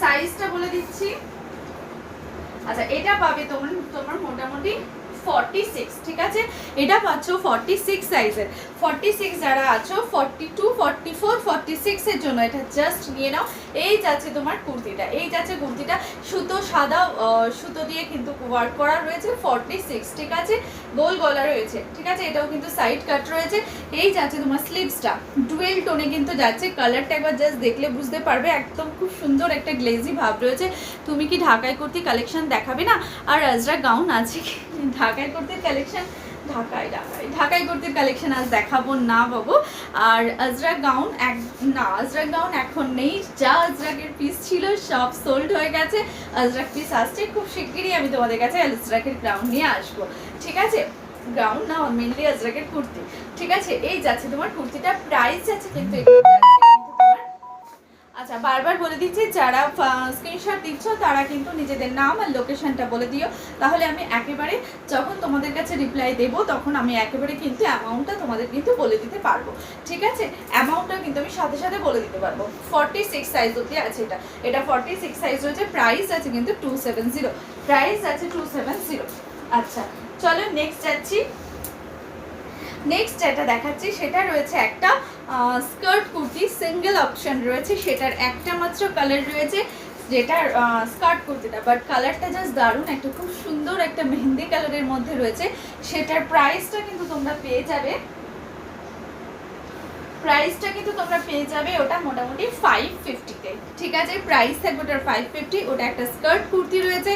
সাইজটা বলে দিচ্ছি। আচ্ছা, এটা পাবে তোমার মোটামুটি 46, ঠিক আছে। এটা পাচ্ছ 46 সাইজের। 46 যারা আছো, 42, 44, 46 এর জন্য এটা জাস্ট নিয়ে নাও। এই যাচ্ছে তোমার কুর্তিটা, এই যাচ্ছে কুর্তিটা, সুতো সাদা সুতো দিয়ে কিন্তু ওয়ার্ক করা রয়েছে, 46, ঠিক আছে। গোল গলা রয়েছে, ঠিক আছে। এটাও কিন্তু সাইড কাট রয়েছে। এই যাচ্ছে তোমার স্লিভসটা, ডুয়েল টোনে কিন্তু যাচ্ছে। কালারটা একবার জাস্ট দেখলে বুঝতে পারবে, একদম খুব সুন্দর একটা গ্লেজি ভাব রয়েছে। তুমি কি ঢাকায় কুর্তি কালেকশন দেখাবে না? আর আজরা গাউন আছে কি? ঢাকায় কুর্তির কালেকশন, ঢাকায় কুর্তির কালেকশন আজ দেখাবো না বাবু। আর আজরাক গাউন আজরাক গাউন এখন নেই, যা আজরাকের পিস ছিল সব সোল্ড হয়ে গেছে। আজরাক পিস আসছে খুব শিগগিরই, আমি তোমাদের কাছে আজরাকের গাউন নিয়ে আসবো, ঠিক আছে। গাউন না, মেনলি আজরাকের কুর্তি, ঠিক আছে। এই যাচ্ছে তোমার কুর্তিটা, প্রাইস যাচ্ছে কিন্তু এগুলো যাচ্ছে কিন্তু তোমার। আচ্ছা, বারবার বলে দিচ্ছি, যারা স্ক্রিনশট দিচ্ছ তারা কিন্তু নিজেদের নাম আর লোকেশনটা বলে দিও, তাহলে আমি একেবারে যখন তোমাদের কাছে রিপ্লাই দেব তখন আমি একেবারে কিন্তু অ্যামাউন্টটা তোমাদের কিন্তু বলে দিতে পারবো, ঠিক আছে। অ্যামাউন্টটা কিন্তু আমি সাথে সাথে বলে দিতে পারবো। 46 সাইজ অবধি আছে এটা 46 সাইজ রয়েছে। প্রাইস আছে কিন্তু 270, প্রাইস আছে 270। আচ্ছা, চলো নেক্সট যাচ্ছি। নেক্সট যেটা দেখাচ্ছি সেটা রয়েছে একটা স্কার্ট কুর্তি, সিঙ্গেল অপশন রয়েছে, সেটার একটা মাত্র কালার রয়েছে, যেটার স্কার্ট কুর্তিটা, বাট কালারটা জাস্ট দারুণ, একটা খুব সুন্দর একটা মেহেন্দি কালারের মধ্যে রয়েছে। সেটার প্রাইসটা কিন্তু তোমরা পেয়ে যাবে, ওটা মোটামুটি 550-তে, ঠিক আছে। প্রাইস থাকবে ওটার 550। ওটা একটা স্কার্ট কুর্তি রয়েছে,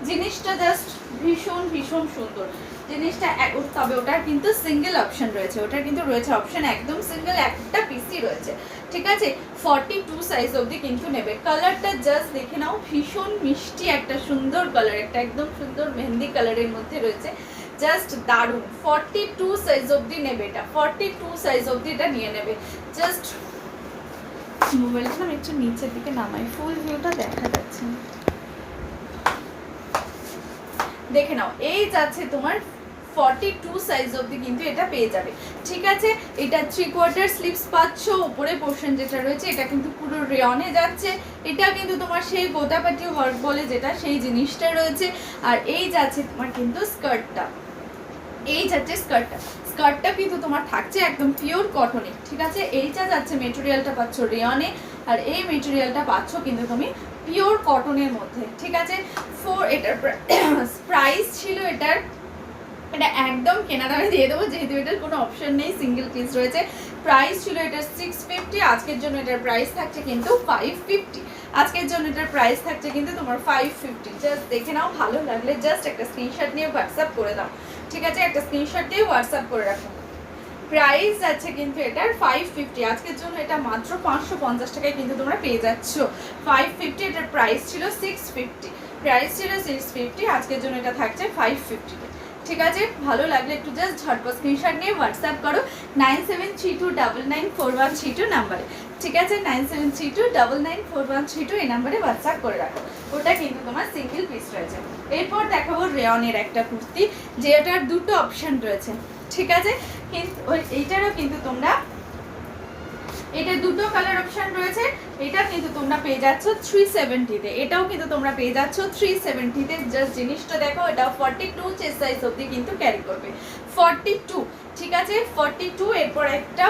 জিনিসটা জাস্ট ভীষণ ভীষণ সুন্দর জিনিসটা। তবে ওটার কিন্তু সিঙ্গেল অপশন রয়েছে, ওটার কিন্তু রয়েছে অপশন একদম সিঙ্গেল, একটা পিসি রয়েছে, ঠিক আছে। 42 সাইজ অবধি কিন্তু নেবে। কালারটা জাস্ট দেখে নাও, ভীষণ মিষ্টি একটা সুন্দর কালার, একটা একদম সুন্দর মেহেন্দি কালারের মধ্যে রয়েছে। জাস্ট দারুণ। 42 সাইজ অবধি নেবে এটা, 42 সাইজ অবধি এটা নিয়ে নেবে। জাস্ট মোবাইলটা আমি একটু নিচের দিকে নামাই, ফুল ভিউটা দেখা যাচ্ছে না। দেখে নাও, এই যাচ্ছে তোমার 42 সাইজ অবধি কিন্তু এটা পেয়ে যাবে। ঠিক আছে, এটা 3/4 স্লিভস পাচ্ছ। উপরে পোর্শন যেটা রয়েছে এটা কিন্তু পুরো রেয়নে যাচ্ছে। এটা কিন্তু তোমার সেই গোটাপাটি ওয়ার্ক বলে যেটা, সেই জিনিসটা রয়েছে। আর এই যাচ্ছে তোমার কিন্তু স্কার্টটা, এই যাচ্ছে স্কার্টটা কিন্তু তোমার থাকছে একদম পিওর কটনে। ঠিক আছে, এইটা যাচ্ছে মেটেরিয়ালটা পাচ্ছ রেয়নে, আর এই মেটেরিয়ালটা পাচ্ছ কিন্তু তুমি পিওর কটনের মধ্যে। ঠিক আছে, এটার প্রাইস ছিল এটার, এটা একদম কেনা দামে দিয়ে দেবো যেহেতু এটার কোনো অপশন নেই, সিঙ্গেল পিস রয়েছে। প্রাইস ছিল এটার 650, আজকের জন্য এটার প্রাইস থাকছে কিন্তু 550। আজকের জন্য এটার প্রাইস থাকছে কিন্তু তোমার 550। জাস্ট দেখে নাও, ভালো লাগলে জাস্ট একটা স্ক্রিনশট নিয়ে হোয়াটসঅ্যাপ করে দাও। ঠিক আছে, একটা স্ক্রিনশট দিয়ে হোয়াটসঅ্যাপ করে রাখো। প্রাইস আছে কিন্তু এটার 550, আজকের জন্য এটা মাত্র 550 টাকায় কিন্তু তোমরা পেয়ে যাচ্ছ। 550, এটার প্রাইস ছিল 650, প্রাইস ছিল 650, আজকের জন্য এটা থাকছে 550। ঠিক আছে, ভালো লাগলে একটু জাস্ট ঝটপট স্ক্রিনশট নিয়ে হোয়াটসঅ্যাপ করো 9732994132 নাম্বারে। ঠিক আছে, 9732994132 এই নাম্বারে হোয়াটসঅ্যাপ করে রাখো। ওটা কিন্তু তোমার সিঙ্গেল পিস রয়েছে। এরপর দেখাবো রেয়নের একটা কুর্তি, যেটার দুটো অপশন রয়েছে। ঠিক আছে, কিন্তু এইটারও কিন্তু তোমরা, এটা দুটো কালার অপশন রয়েছে। এটা কিন্তু তোমরা পেয়ে যাচ্ছ 370-তে, এটাও কিন্তু তোমরা পেয়ে যাচ্ছ 370-তে। জাস্ট জিনিসটা দেখো, এটা 42 চেস্ট সাইজ অবধি কিন্তু ক্যারি করবে, 42। ঠিক আছে, 42। এরপর একটা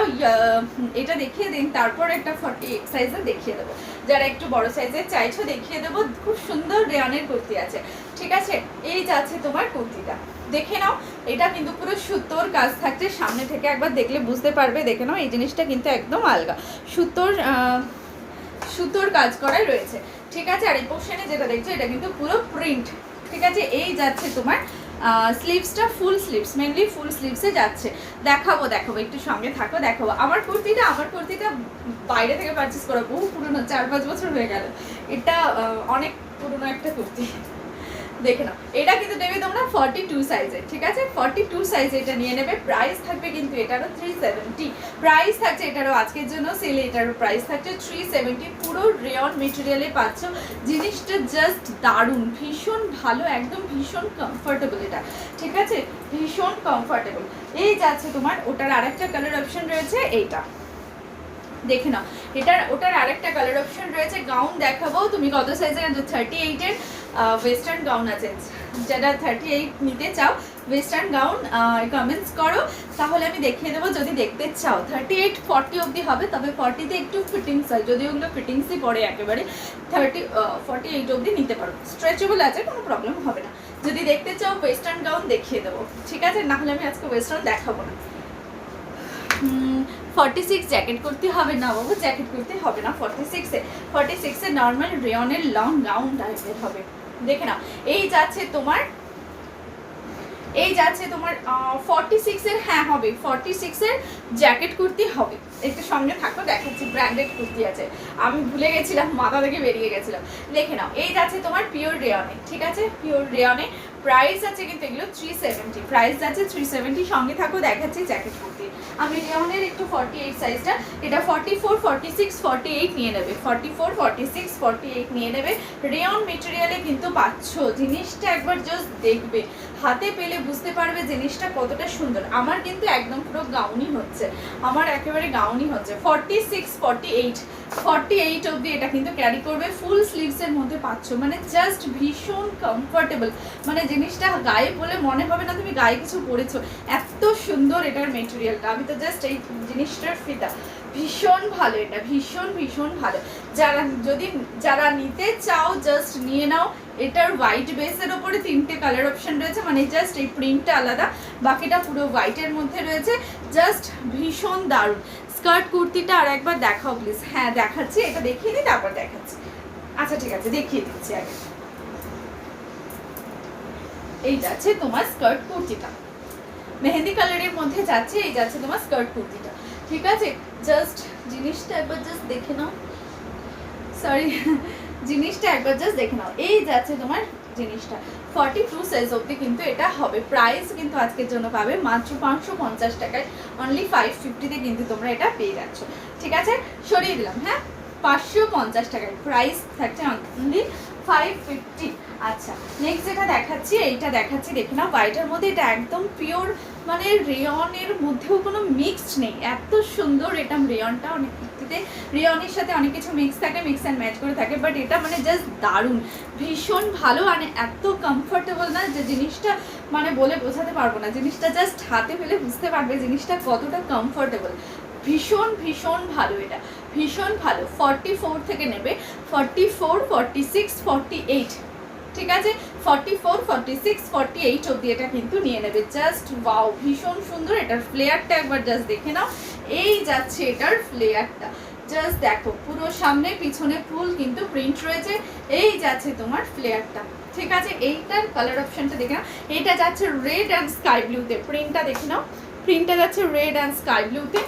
এটা দেখিয়ে দিন, তারপর একটা 48 সাইজের দেখিয়ে দেবো। যারা একটু বড় সাইজের চাইছো দেখিয়ে দেবো। খুব সুন্দর রেয়নের কুর্তি আছে। ঠিক আছে, এই যাচ্ছে তোমার কুর্তিটা, দেখে নাও। এটা কিন্তু পুরো সুতোর কাজ থাকছে, সামনে থেকে একবার দেখলে বুঝতে পারবে। দেখে নাও, এই জিনিসটা কিন্তু একদম আলগা সুতোর কাজ করাই রয়েছে। ঠিক আছে, আর এই পোর্শনে যেটা দেখছো এটা কিন্তু পুরো প্রিন্ট। ঠিক আছে, এই যাচ্ছে তোমার স্লিভসটা ফুল স্লিভস, মেনলি ফুল স্লিভসে যাচ্ছে। দেখাবো একটু সঙ্গে থাকো, দেখাবো। আমার কুর্তিটা বাইরে থেকে পারচেস করা, বহু পুরোনো, 4-5 বছর হয়ে গেল। এটা অনেক পুরোনো একটা কুর্তি। দেখে নাও, এটা কিন্তু নেবে তোমরা 42 সাইজে। ঠিক আছে, 42 সাইজে এটা নিয়ে নেবে। প্রাইস থাকবে কিন্তু এটারও 370, প্রাইস থাকছে এটারও আজকের জন্য সেলে, এটারও প্রাইস থাকছে 370। পুরো রেয়ন মেটেরিয়ালে পাচ্ছ। জিনিসটা জাস্ট দারুণ, ভীষণ ভালো, একদম ভীষণ কমফোর্টেবল এটা। ঠিক আছে, ভীষণ কমফোর্টেবল। এই যাচ্ছে তোমার, ওটার আরেকটা কালার অপশন রয়েছে, এইটা দেখে নাও। ওটার আরেকটা কালার অপশন রয়েছে। গাউন দেখাবো, তুমি কত সাইজের? 38-এর ওয়েস্টার্ন গাউন আছে। যারা 38 নিতে চাও ওয়েস্টার্ন গাউন কমেন্টস করো, তাহলে আমি দেখিয়ে দেবো। যদি দেখতে চাও 38-40 অবধি হবে, তবে 40-তে একটু ফিটিংস হয়, যদি ওগুলো ফিটিংসই পড়ে একেবারে। 48 অবধি নিতে পারো, স্ট্রেচেবল আছে, কোনো প্রবলেম হবে না। যদি দেখতে চাও ওয়েস্টার্ন গাউন দেখিয়ে দেবো। ঠিক আছে, নাহলে আমি আজকে ওয়েস্টার্ন দেখাবো না। 46 জ্যাকেট করতে হবে না বাবু, জ্যাকেট করতে হবে না। 46-এ নর্মাল রেয়নের লং গাউন টাইপের হবে। দেখে নাও, এই যাচ্ছে তোমার 46-এর, হ্যাঁ হবে 46-এর জ্যাকেট কুর্তি হবে। একটু সঙ্গে থাকো, দেখাচ্ছি। ব্র্যান্ডেড কুর্তি আছে, আমি ভুলে গেছিলাম, মাথা থেকে বেরিয়ে গেছিলাম। দেখে নাও, এই যাচ্ছে তোমার পিওর রেয়নে। ঠিক আছে, পিওর রেয়নে। প্রাইস আছে কিন্তু এগুলো 370, প্রাইস আছে 370। সঙ্গে থাকো, দেখাচ্ছি জ্যাকেট কুর্তি। আমি রেয়নের একটু 48 সাইজটা, এটা 44, 46, 48 নিয়ে নেবে। 44, 46, 48 নিয়ে নেবে। রেয়ন মেটেরিয়ালে কিন্তু পাচ্ছ। জিনিসটা একবার জাস্ট দেখবে, হাতে পেলে বুঝতে পারবে জিনিসটা কতটা সুন্দর। আমার কিন্তু একদম পুরো গাউনই হচ্ছে, আমার একেবারে গাউনই হচ্ছে। 46, 48 অবধি এটা কিন্তু ক্যারি করবে। ফুল স্লিভসের মধ্যে পাচ্ছ, মানে জাস্ট ভীষণ কমফোর্টেবল। মানে জিনিসটা গায়ে বলে মনে হবে না তুমি গায়ে কিছু পরেছো, এত সুন্দর এটার মেটেরিয়ালটা। আমি তো জাস্ট এই জিনিসটার ফিদা, ভীষণ ভালো এটা, ভীষণ ভালো। যারা নিতে চাও জাস্ট নিয়ে নাও। এটার হোয়াইট বেসের ওপরে 3টে কালার অপশন রয়েছে, মানে জাস্ট এই প্রিন্টটা আলাদা, বাকিটা পুরো হোয়াইটের মধ্যে রয়েছে। জাস্ট ভীষণ দারুণ। স্কার্ট কুর্তিটা আর একবার দেখাও প্লিজ। হ্যাঁ দেখাচ্ছি, এটা দেখিয়ে দিই তারপর দেখাচ্ছি। আচ্ছা ঠিক আছে, দেখিয়ে দিচ্ছি আগে। এই যাচ্ছে তোমার স্কার্ট কুর্তিটা, মেহেন্দি কালারের মধ্যে যাচ্ছে। এই যাচ্ছে তোমার স্কার্ট কুর্তিটা। ঠিক আছে, জাস্ট জিনিসটা একবার জাস্ট দেখে নাও, সরি জিনিসটা একবার জাস্ট দেখে নাও। এই যাচ্ছে তোমার জিনিসটা 42 সাইজ অবধি কিন্তু এটা হবে। প্রাইস কিন্তু আজকের জন্য পাবে মাত্র 550 টাকায়, অনলি 550-তে কিন্তু তোমরা এটা পেয়ে যাচ্ছ। ঠিক আছে, সরিয়ে দিলাম। হ্যাঁ, 550 টাকায় প্রাইস থাকছে অনলি 550। আচ্ছা, নেক্সট যেটা দেখাচ্ছি, এইটা দেখাচ্ছি, দেখে নাও। হোয়াইটের মধ্যে এটা একদম পিওর, মানে রেয়নের মধ্যেও কোনো মিক্সড নেই, এত সুন্দর। এটা রেয়নটা অনেক ক্ষেত্রে রেয়নের সাথে অনেক কিছু মিক্স থাকে, মিক্স অ্যান্ড ম্যাচ করে থাকে, বাট এটা মানে জাস্ট দারুণ, ভীষণ ভালো। মানে এত কমফোর্টেবল না যে জিনিসটা মানে বলে বোঝাতে পারবো না। জিনিসটা জাস্ট হাতে পেলে বুঝতে পারবে জিনিসটা কতটা কমফোর্টেবল। ভীষণ ভীষণ ভালো, এটা ভীষণ ভালো। 44 থেকে নেবে, 44, 46, 48, ঠিক আছে, 44, 46, 48 অবধি এটা কিন্তু নিয়ে নেবে। জাস্ট ওয়াও, ভীষণ সুন্দর। এটার ফ্লেয়ারটা একবার জাস্ট দেখে নাও। এই যাচ্ছে এটার ফ্লেয়ারটা, জাস্ট দেখো, পুরো সামনে পিছনে ফুল কিন্তু প্রিন্ট রয়েছে। এই যাচ্ছে তোমার ফ্লেয়ারটা, ঠিক আছে। এইটার কালার অপশনটা দেখে নাও। এটা যাচ্ছে রেড অ্যান্ড স্কাই ব্লুতে, প্রিন্টটা দেখে নাও। প্রিন্টটা যাচ্ছে রেড অ্যান্ড স্কাই ব্লুতে।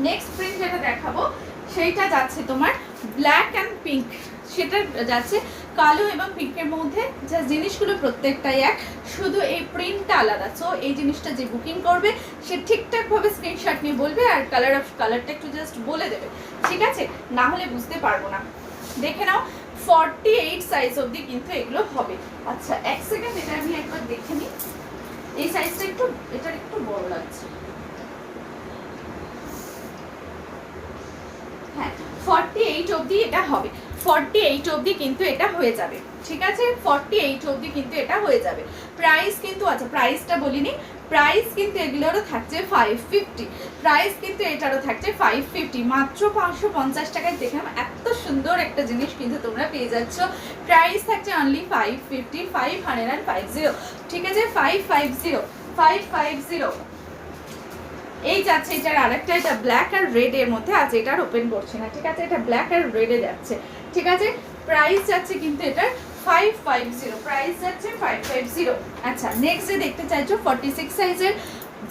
নেক্সট প্রিন্ট যেটা দেখাবো সেইটা যাচ্ছে তোমার ব্ল্যাক অ্যান্ড পিঙ্ক, সেটা যাচ্ছে কালো এবং পিঙ্কের মধ্যে। যা জিনিসগুলো প্রত্যেকটাই এক, শুধু এই প্রিন্টটা আলাদা। সো এই জিনিসটা যে বুকিং করবে সে ঠিকঠাকভাবে স্ক্রিনশট নিয়ে বলবে, আর কালারটা একটু জাস্ট বলে দেবে, ঠিক আছে, না হলে বুঝতে পারবো না। দেখে নাও, 48 সাইজ অবধি কিন্তু এগুলো হবে। আচ্ছা, এক সেকেন্ড, এটা আমি একবার দেখে নিই। এই সাইজটা একটু, এটার একটু বড় লাগছে। হ্যাঁ, 48 অবধি এটা হবে, 48 অবধি কিন্তু এটা হয়ে যাবে, ঠিক আছে। 48 অবধি কিন্তু এটা হয়ে যাবে। প্রাইস কিন্তু, আচ্ছা প্রাইসটা বলিনি, প্রাইস কিন্তু এগুলোরও থাকছে 550। প্রাইস কিন্তু এটারও থাকছে 550, মাত্র 550 টাকায়। দেখলাম এত সুন্দর একটা জিনিস কিন্তু তোমরা পেয়ে যাচ্ছ। প্রাইস থাকছে অনলি 550, 550, ঠিক আছে, 550। এই যাচ্ছে এটার আরেকটা, এটা ব্ল্যাক আর রেড এর মধ্যে আছে, এটার ওপেন করছে না, ঠিক আছে। এটা ব্ল্যাক আর রেডে যাচ্ছে, ঠিক আছে। প্রাইস যাচ্ছে কিন্তু এটার 550, প্রাইস যাচ্ছে 550। আচ্ছা, নেক্সট যে দেখতে চাইছো 46 সাইজের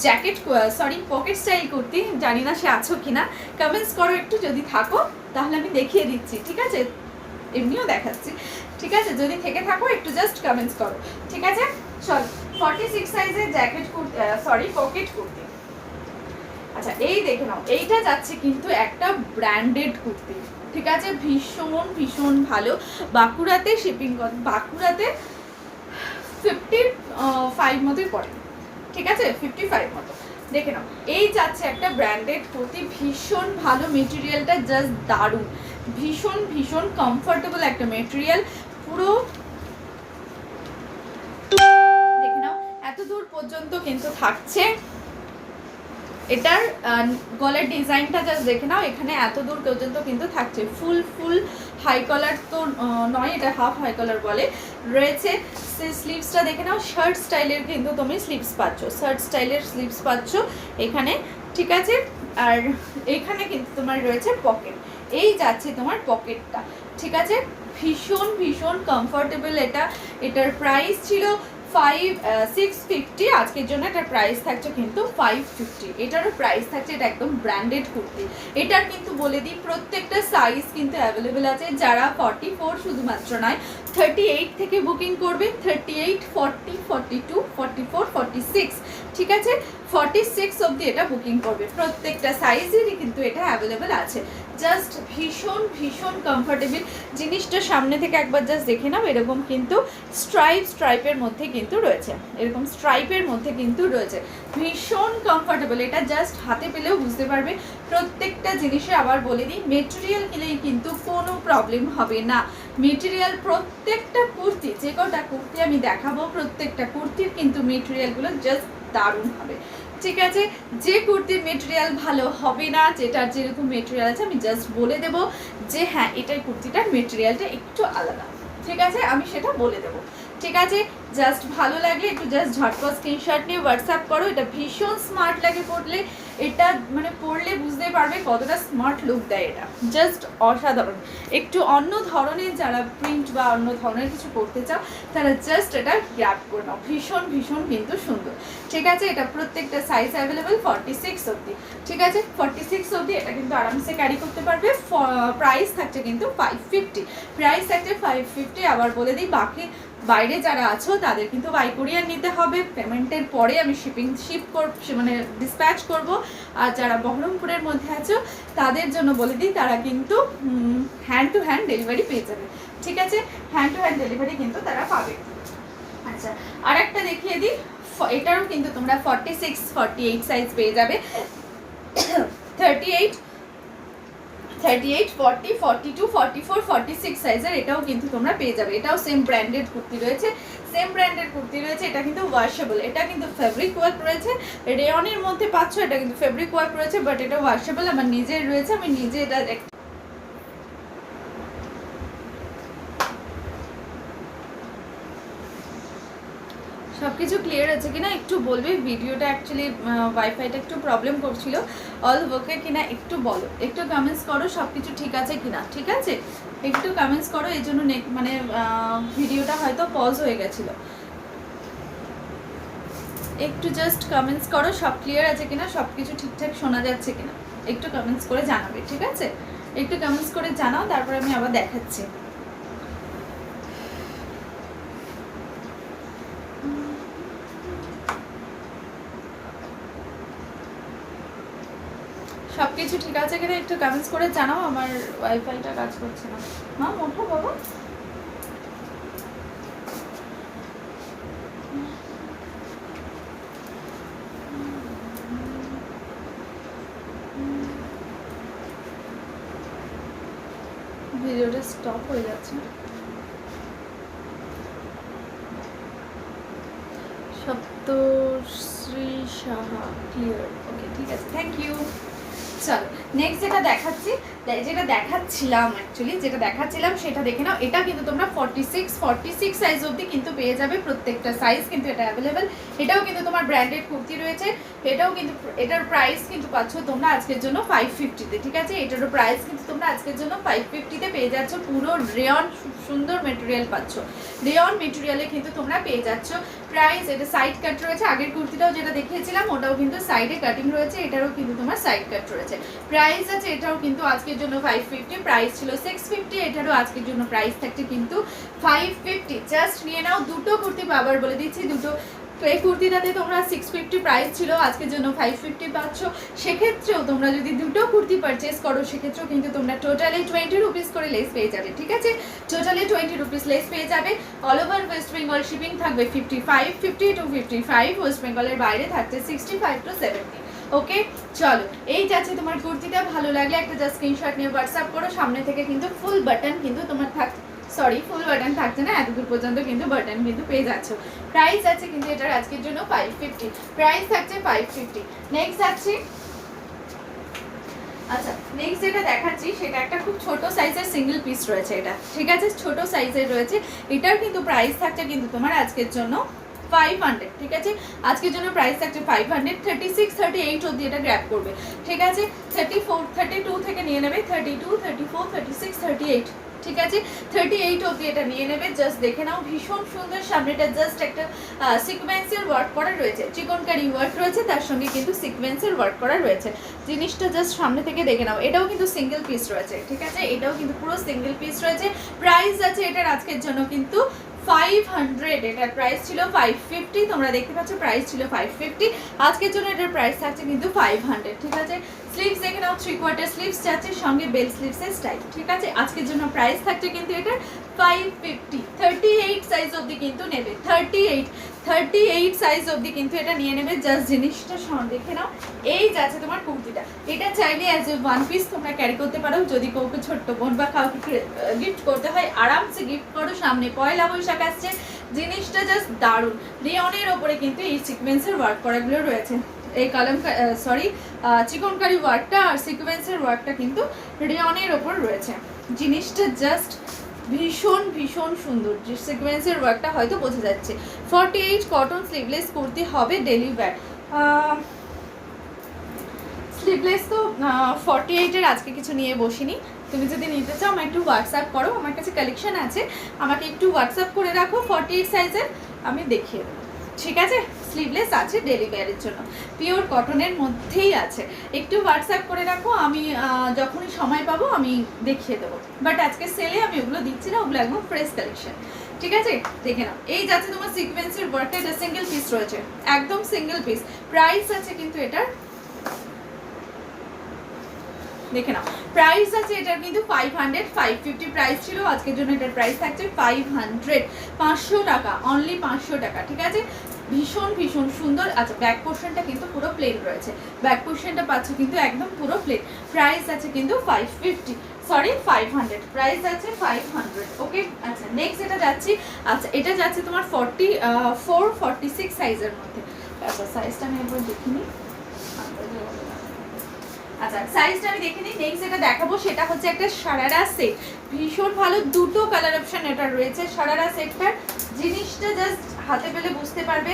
jacket, sorry pocket style kurti, জানি না সে আছো কিনা, কমেন্টস করো একটু, যদি থাকো তাহলে আমি দেখিয়ে দিচ্ছি, ঠিক আছে, এমনিও দেখাচ্ছি, ঠিক আছে। যদি থেকে থাকো একটু জাস্ট কমেন্টস করো, ঠিক আছে। চল, 46 সাইজের jacket kurti, sorry pocket kurti. আচ্ছা, এই দেখে নাও, এইটা যাচ্ছে কিন্তু একটা ব্র্যান্ডেড কুর্তি, ঠিক আছে, ভীষণ ভীষণ ভালো। বাঁকুড়াতে শিপিং, বাঁকুড়াতে 55 মতোই পড়ে, ঠিক আছে, 55 মতো। দেখে নাও, এই যাচ্ছে একটা ব্র্যান্ডেড কুর্তি, ভীষণ ভালো। মেটেরিয়ালটা জাস্ট দারুণ, ভীষণ ভীষণ কমফোর্টেবল একটা মেটেরিয়াল। পুরো দেখে নাও, এত দূর পর্যন্ত কিন্তু থাকছে। এটার গলার ডিজাইনটা জাস্ট দেখে নাও, এখানে এত দূর পর্যন্ত কিন্তু থাকছে। ফুল হাই কলার তো নয়, এটা হাফ হাই কলার বলে রয়েছে। স্লিভসটা দেখে নাও, শার্ট স্টাইলের কিন্তু তুমি স্লিভস পাচ্ছ, শার্ট স্টাইলের স্লিভস পাচ্ছ এখানে, ঠিক আছে। আর এখানে কিন্তু তোমার রয়েছে পকেট, এই যাচ্ছে তোমার পকেটটা, ঠিক আছে। ভীষণ ভীষণ কমফোর্টেবল এটা। এটার প্রাইস ছিল 650, আজকের জন্য এটার প্রাইস থাকছে কিন্তু 550। এটারও প্রাইস থাকছে, এটা একদম ব্র্যান্ডেড কুর্তি। এটার কিন্তু বলে দিই প্রত্যেকটা সাইজ কিন্তু অ্যাভেলেবেল আছে। যারা 44 শুধুমাত্র নয়, 38 থেকে বুকিং করবে, 38, 40, 42, 44, 46, ঠিক আছে, 46 অবধি এটা বুকিং করবে। প্রত্যেকটা সাইজেরই কিন্তু এটা অ্যাভেলেবেল আছে। জাস্ট ভীষণ ভীষণ কমফোর্টেবল। জিনিসটা সামনে থেকে একবার জাস্ট দেখে নাও, এরকম কিন্তু স্ট্রাইপের মধ্যে কিন্তু রয়েছে, এরকম স্ট্রাইপের মধ্যে কিন্তু রয়েছে, ভীষণ কমফোর্টেবল। এটা জাস্ট হাতে পেলেও বুঝতে পারবে। প্রত্যেকটা জিনিসে আবার বলে দিই, মেটেরিয়াল কিনেই কিন্তু কোনো প্রবলেম হবে না। মেটেরিয়াল প্রত্যেকটা কুর্তি, যে কটা কুর্তি আমি দেখাবো প্রত্যেকটা কুর্তির কিন্তু মেটেরিয়ালগুলো জাস্ট দারুণ হবে, ঠিক আছে। যে কুর্তির মেটেরিয়াল ভালো হবে না, যেটার যেরকম মেটেরিয়াল আছে, আমি জাস্ট বলে দেব যে হ্যাঁ এটার কুর্তিটার মেটেরিয়ালটা একটু আলাদা, ঠিক আছে, আমি সেটা বলে দেবো, ঠিক আছে। জাস্ট ভালো লাগলে একটু জাস্ট ঝটপট স্ক্রিনশট নিয়ে হোয়াটসঅ্যাপ করো। এটা ভীষণ স্মার্ট লাগে পরলে, এটা মানে পরলে বুঝতে পারবে কতটা স্মার্ট লুক দেয়। এটা জাস্ট অসাধারণ। একটু অন্য ধরনের যারা প্রিন্ট বা অন্য ধরনের কিছু করতে চাও, তারা জাস্ট এটা গ্র্যাব করে নাও। ভীষণ ভীষণ কিন্তু সুন্দর, ঠিক আছে। এটা প্রত্যেকটা সাইজ অ্যাভেলেবেল 46 অবধি, ঠিক আছে, 46 অবধি এটা কিন্তু আরামসে ক্যারি করতে পারবে। প্রাইস থাকছে কিন্তু 550, প্রাইস থাকছে 550। আবার বলে দিই, বাকি বাইরে যারা আছো তাদের কিন্তু বাই কোরিয়ার নিতে হবে, পেমেন্টের পরে আমি মানে ডিসপ্যাচ করব। আর যারা বহরমপুরের মধ্যে আছো তাদের জন্য বলে দিই, তারা কিন্তু হ্যান্ড টু হ্যান্ড ডেলিভারি পেয়ে যাবে, ঠিক আছে? হ্যান্ড টু হ্যান্ড ডেলিভারি কিন্তু তারা পাবে। আচ্ছা, আর একটা দেখিয়ে দিই, এটারও কিন্তু তোমরা 46, 48 সাইজ পেয়ে যাবে, 38, 40, 42, 44, 46 সাইজের এটাও কিন্তু তোমরা পেয়ে যাবে। এটাও সেম ব্র্যান্ডেড কুর্তি রয়েছে, এটা কিন্তু ওয়াশেবল, এটা কিন্তু ফেব্রিক ওয়ার্ক রয়েছে, রেয়নের মধ্যে পাচ্ছ, এটা কিন্তু ফেব্রিক ওয়ার্ক রয়েছে, বাট এটা ওয়াশেবল, আমার নিজের রয়েছে, আমি নিজে এটা সব কিছু ক্লিয়ার আছে কিনা একটু বলবে। ভিডিওটা অ্যাকচুয়ালি ওয়াইফাইটা একটু প্রবলেম করছিল, অল ওকে কিনা একটু বলো, একটু কমেন্টস করো সব কিছু ঠিক আছে কিনা, ঠিক আছে? একটু কমেন্টস করো, এই জন্য মানে ভিডিওটা হয়তো পজ হয়ে গেছিলো। একটু জাস্ট কমেন্টস করো সব ক্লিয়ার আছে কিনা, সব কিছু ঠিকঠাক শোনা যাচ্ছে কিনা, একটু কমেন্টস করে জানাবে, ঠিক আছে? একটু কমেন্টস করে জানাও, তারপর আমি আবার দেখাচ্ছি। সব কিছু ঠিক আছে কিনা একটু কমেন্টস করে জানাও, আমার ওয়াইফাইটা কাজ করছে না। মা ওঠো বাবা, ভিডিওটা স্টপ হয়ে যাচ্ছে। সপ্তশ্রী সাহা ক্লিয়ার, ওকে ঠিক আছে, থ্যাংক ইউ। চলো নেক্সট যেটা দেখাচ্ছিলাম সেটা দেখে নাও। এটা কিন্তু তোমরা 46 সাইজ অবধি কিন্তু পেয়ে যাবে, প্রত্যেকটা সাইজ কিন্তু এটা অ্যাভেলেবেল। এটাও কিন্তু তোমার ব্র্যান্ডেড কুর্তি রয়েছে, এটাও কিন্তু এটার প্রাইস কিন্তু পাচ্ছ তোমরা আজকের জন্য 550-তে, ঠিক আছে? এটারও প্রাইস কিন্তু তোমরা আজকের জন্য 550-তে পেয়ে যাচ্ছ। পুরো রেয়ন সুন্দর মেটেরিয়াল পাচ্ছ, রেয়ন মেটেরিয়ালে কিন্তু তোমরা পেয়ে যাচ্ছ। প্রাইস এটা সাইড কাট রয়েছে, আগের কুর্তিটাও যেটা দেখিয়েছিলাম ওটাও কিন্তু সাইডে কাটিং রয়েছে, এটারও কিন্তু তোমার সাইড কাট রয়েছে। প্রাইস আছে এটাও কিন্তু আজকের জন্য 550, প্রাইস ছিল 650, এটারও আজকের জন্য প্রাইস থাকছে কিন্তু 550। জাস্ট নিয়ে নাও, দুটো কুর্তি আবার বলে দিচ্ছি, দুটো এই কুর্তিটাতে তোমরা 650 প্রাইস ছিল, আজকের জন্য 550 পাচ্ছ। সেক্ষেত্রেও তোমরা যদি দুটো কুর্তি পারচেস করো সেক্ষেত্রেও কিন্তু তোমরা টোটালি 20 রুপিস করে লেস পেয়ে যাবে, ঠিক আছে? টোটালি 20 রুপিস লেস পেয়ে যাবে। All over West Bengal shipping থাকবে 50 to 55, ওয়েস্ট বেঙ্গলের বাইরে থাকছে 65 to 70। ওকে চলো, এই যাচ্ছে তোমার কুর্তিটা। ভালো লাগলে একটা জাস্ট স্ক্রিনশট নিয়ে হোয়াটসঅ্যাপ করো। সামনে থেকে কিন্তু ফুল বাটন কিন্তু তোমার ফুল বাটন থাকছে না, এতদূর পর্যন্ত কিন্তু বাটন কিন্তু পেয়ে যাচ্ছ। প্রাইস আছে কিন্তু এটার আজকের জন্য 550, প্রাইস থাকছে 550। নেক্সট আছে, আচ্ছা নেক্সট যেটা দেখাচ্ছি সেটা একটা খুব ছোট সাইজের সিঙ্গেল পিস রয়েছে, এটা ঠিক আছে ছোট সাইজের রয়েছে। এটার কিন্তু প্রাইস থাকছে কিন্তু তোমার আজকের জন্য 500, ঠিক আছে? আজকের জন্য প্রাইস থাকছে 500। 36, 38 অবধি এটা গ্র্যাব করবে, ঠিক আছে? 34, 32 থেকে নিয়ে নেবে, 32, 34, 36, 38, ঠিক আছে? 38 অবধি এটা নিয়ে নেবে। জাস্ট দেখে নাও, ভীষণ সুন্দর। সামনেটা জাস্ট একটা সিকোয়েন্সের ওয়ার্ক করা রয়েছে, চিকনকারি ওয়ার্ক রয়েছে, তার সঙ্গে কিন্তু সিকোয়েন্সের ওয়ার্ক করা রয়েছে। জিনিসটা জাস্ট সামনে থেকে দেখে নাও। এটাও কিন্তু সিঙ্গেল পিস রয়েছে, ঠিক আছে? এটাও কিন্তু পুরো সিঙ্গেল পিস রয়েছে। প্রাইস আছে এটার আজকের জন্য কিন্তু 500, এটার প্রাইস ছিল 550, তোমরা দেখতে পাচ্ছ প্রাইস ছিল 550, আজকের জন্য এটার প্রাইস থাকছে কিন্তু 500, ঠিক আছে? স্লিভস দেখে নাও, 3/4 স্লিভস যাচ্ছে, সঙ্গে বেল স্লিভসের স্টাইল, ঠিক আছে? আজকের জন্য প্রাইস থাকছে কিন্তু এটার 550। 38 সাইজ অবধি কিন্তু নেবে, 38 সাইজ অবধি কিন্তু এটা নিয়ে নেবে। জাস্ট জিনিসটা দেখে নাও। এই যাচ্ছে তোমার কুর্তিটা, এটা চাইলে অ্যাজ এ ওয়ান পিস তোমরা ক্যারি করতে পারো। যদি কাউকে ছোট্ট বোন বা কাউকে গিফট করতে হয়, আরামসে গিফট করো। সামনে পয়লা বৈশাখ আসছে, জিনিসটা জাস্ট দারুণ। রেয়নের ওপরে কিন্তু এই সিকোয়েন্সের ওয়ার্ক করাগুলো রয়েছে, এই চিকনকারি ওয়ার্কটা আর সিকোয়েন্সের ওয়ার্কটা কিন্তু রেয়নের ওপর রয়েছে। জিনিসটা জাস্ট ভীষণ ভীষণ সুন্দর। যে সিকোয়েন্সের ওয়ার্কটা হয়তো বোঝা যাচ্ছে। 48 কটন স্লিভলেস কুর্তি হবে, ডেলি ওয়্যার। স্লিভলেস তো 48-এর আজকে কিছু নিয়ে বসিনি। তুমি যদি নিতে চাও আমাকে একটু হোয়াটসঅ্যাপ করো, আমার কাছে কালেকশন আছে, আমাকে একটু হোয়াটসঅ্যাপ করে রাখো 48 সাইজের, আমি দেখিয়ে দেবো, ঠিক আছে? স্লিভলেস আছে ডেলি ওয়্যারের জন্য, পিওর কটনের মধ্যেই আছে। একটু হোয়াটসঅ্যাপ করে রাখো, আমি যখনই সময় পাবো আমি দেখিয়ে দেবো। বাট আজকে সেলে আমি ওগুলো দিচ্ছি না, ওগুলো একদম ফ্রেশ কালেকশন, ঠিক আছে, দেখে নাও। এই যাচ্ছে তোমার সিকোয়েন্সের ওয়ার্কটা, এটা সিঙ্গেল পিস রয়েছে, একদম সিঙ্গেল পিস। প্রাইস আছে কিন্তু এটার, দেখে নাও প্রাইস আছে এটার কিন্তু 500, 550 প্রাইস ছিল, আজকের জন্য এটার প্রাইস থাকছে 500, 500 টাকা, অনলি 500 টাকা। ঠিক আছে, ভীষণ ভীষণ সুন্দর। আচ্ছা, ব্যাক পোর্শনটা কিন্তু পুরো প্লেন রয়েছে, ব্যাক পোর্শনটা পাচ্ছ কিন্তু একদম পুরো প্লেন। প্রাইস আছে কিন্তু 550, সরি 500, প্রাইস আছে 500। ওকে, আচ্ছা নেক্সট এটা যাচ্ছি। আচ্ছা, এটা যাচ্ছে তোমার 44, 46 সাইজের মধ্যে। আচ্ছা, সাইজটা আমি একবার দেখিনি। আচ্ছা, সাইজটা আমি দেখে নিই। নেক্সট যেটা দেখাবো সেটা হচ্ছে একটা সারারা সেট, ভীষণ ভালো, দুটো কালার অপশন এটা রয়েছে। সারারা সেটটার জিনিসটা জাস্ট হাতে পেলে বুঝতে পারবে,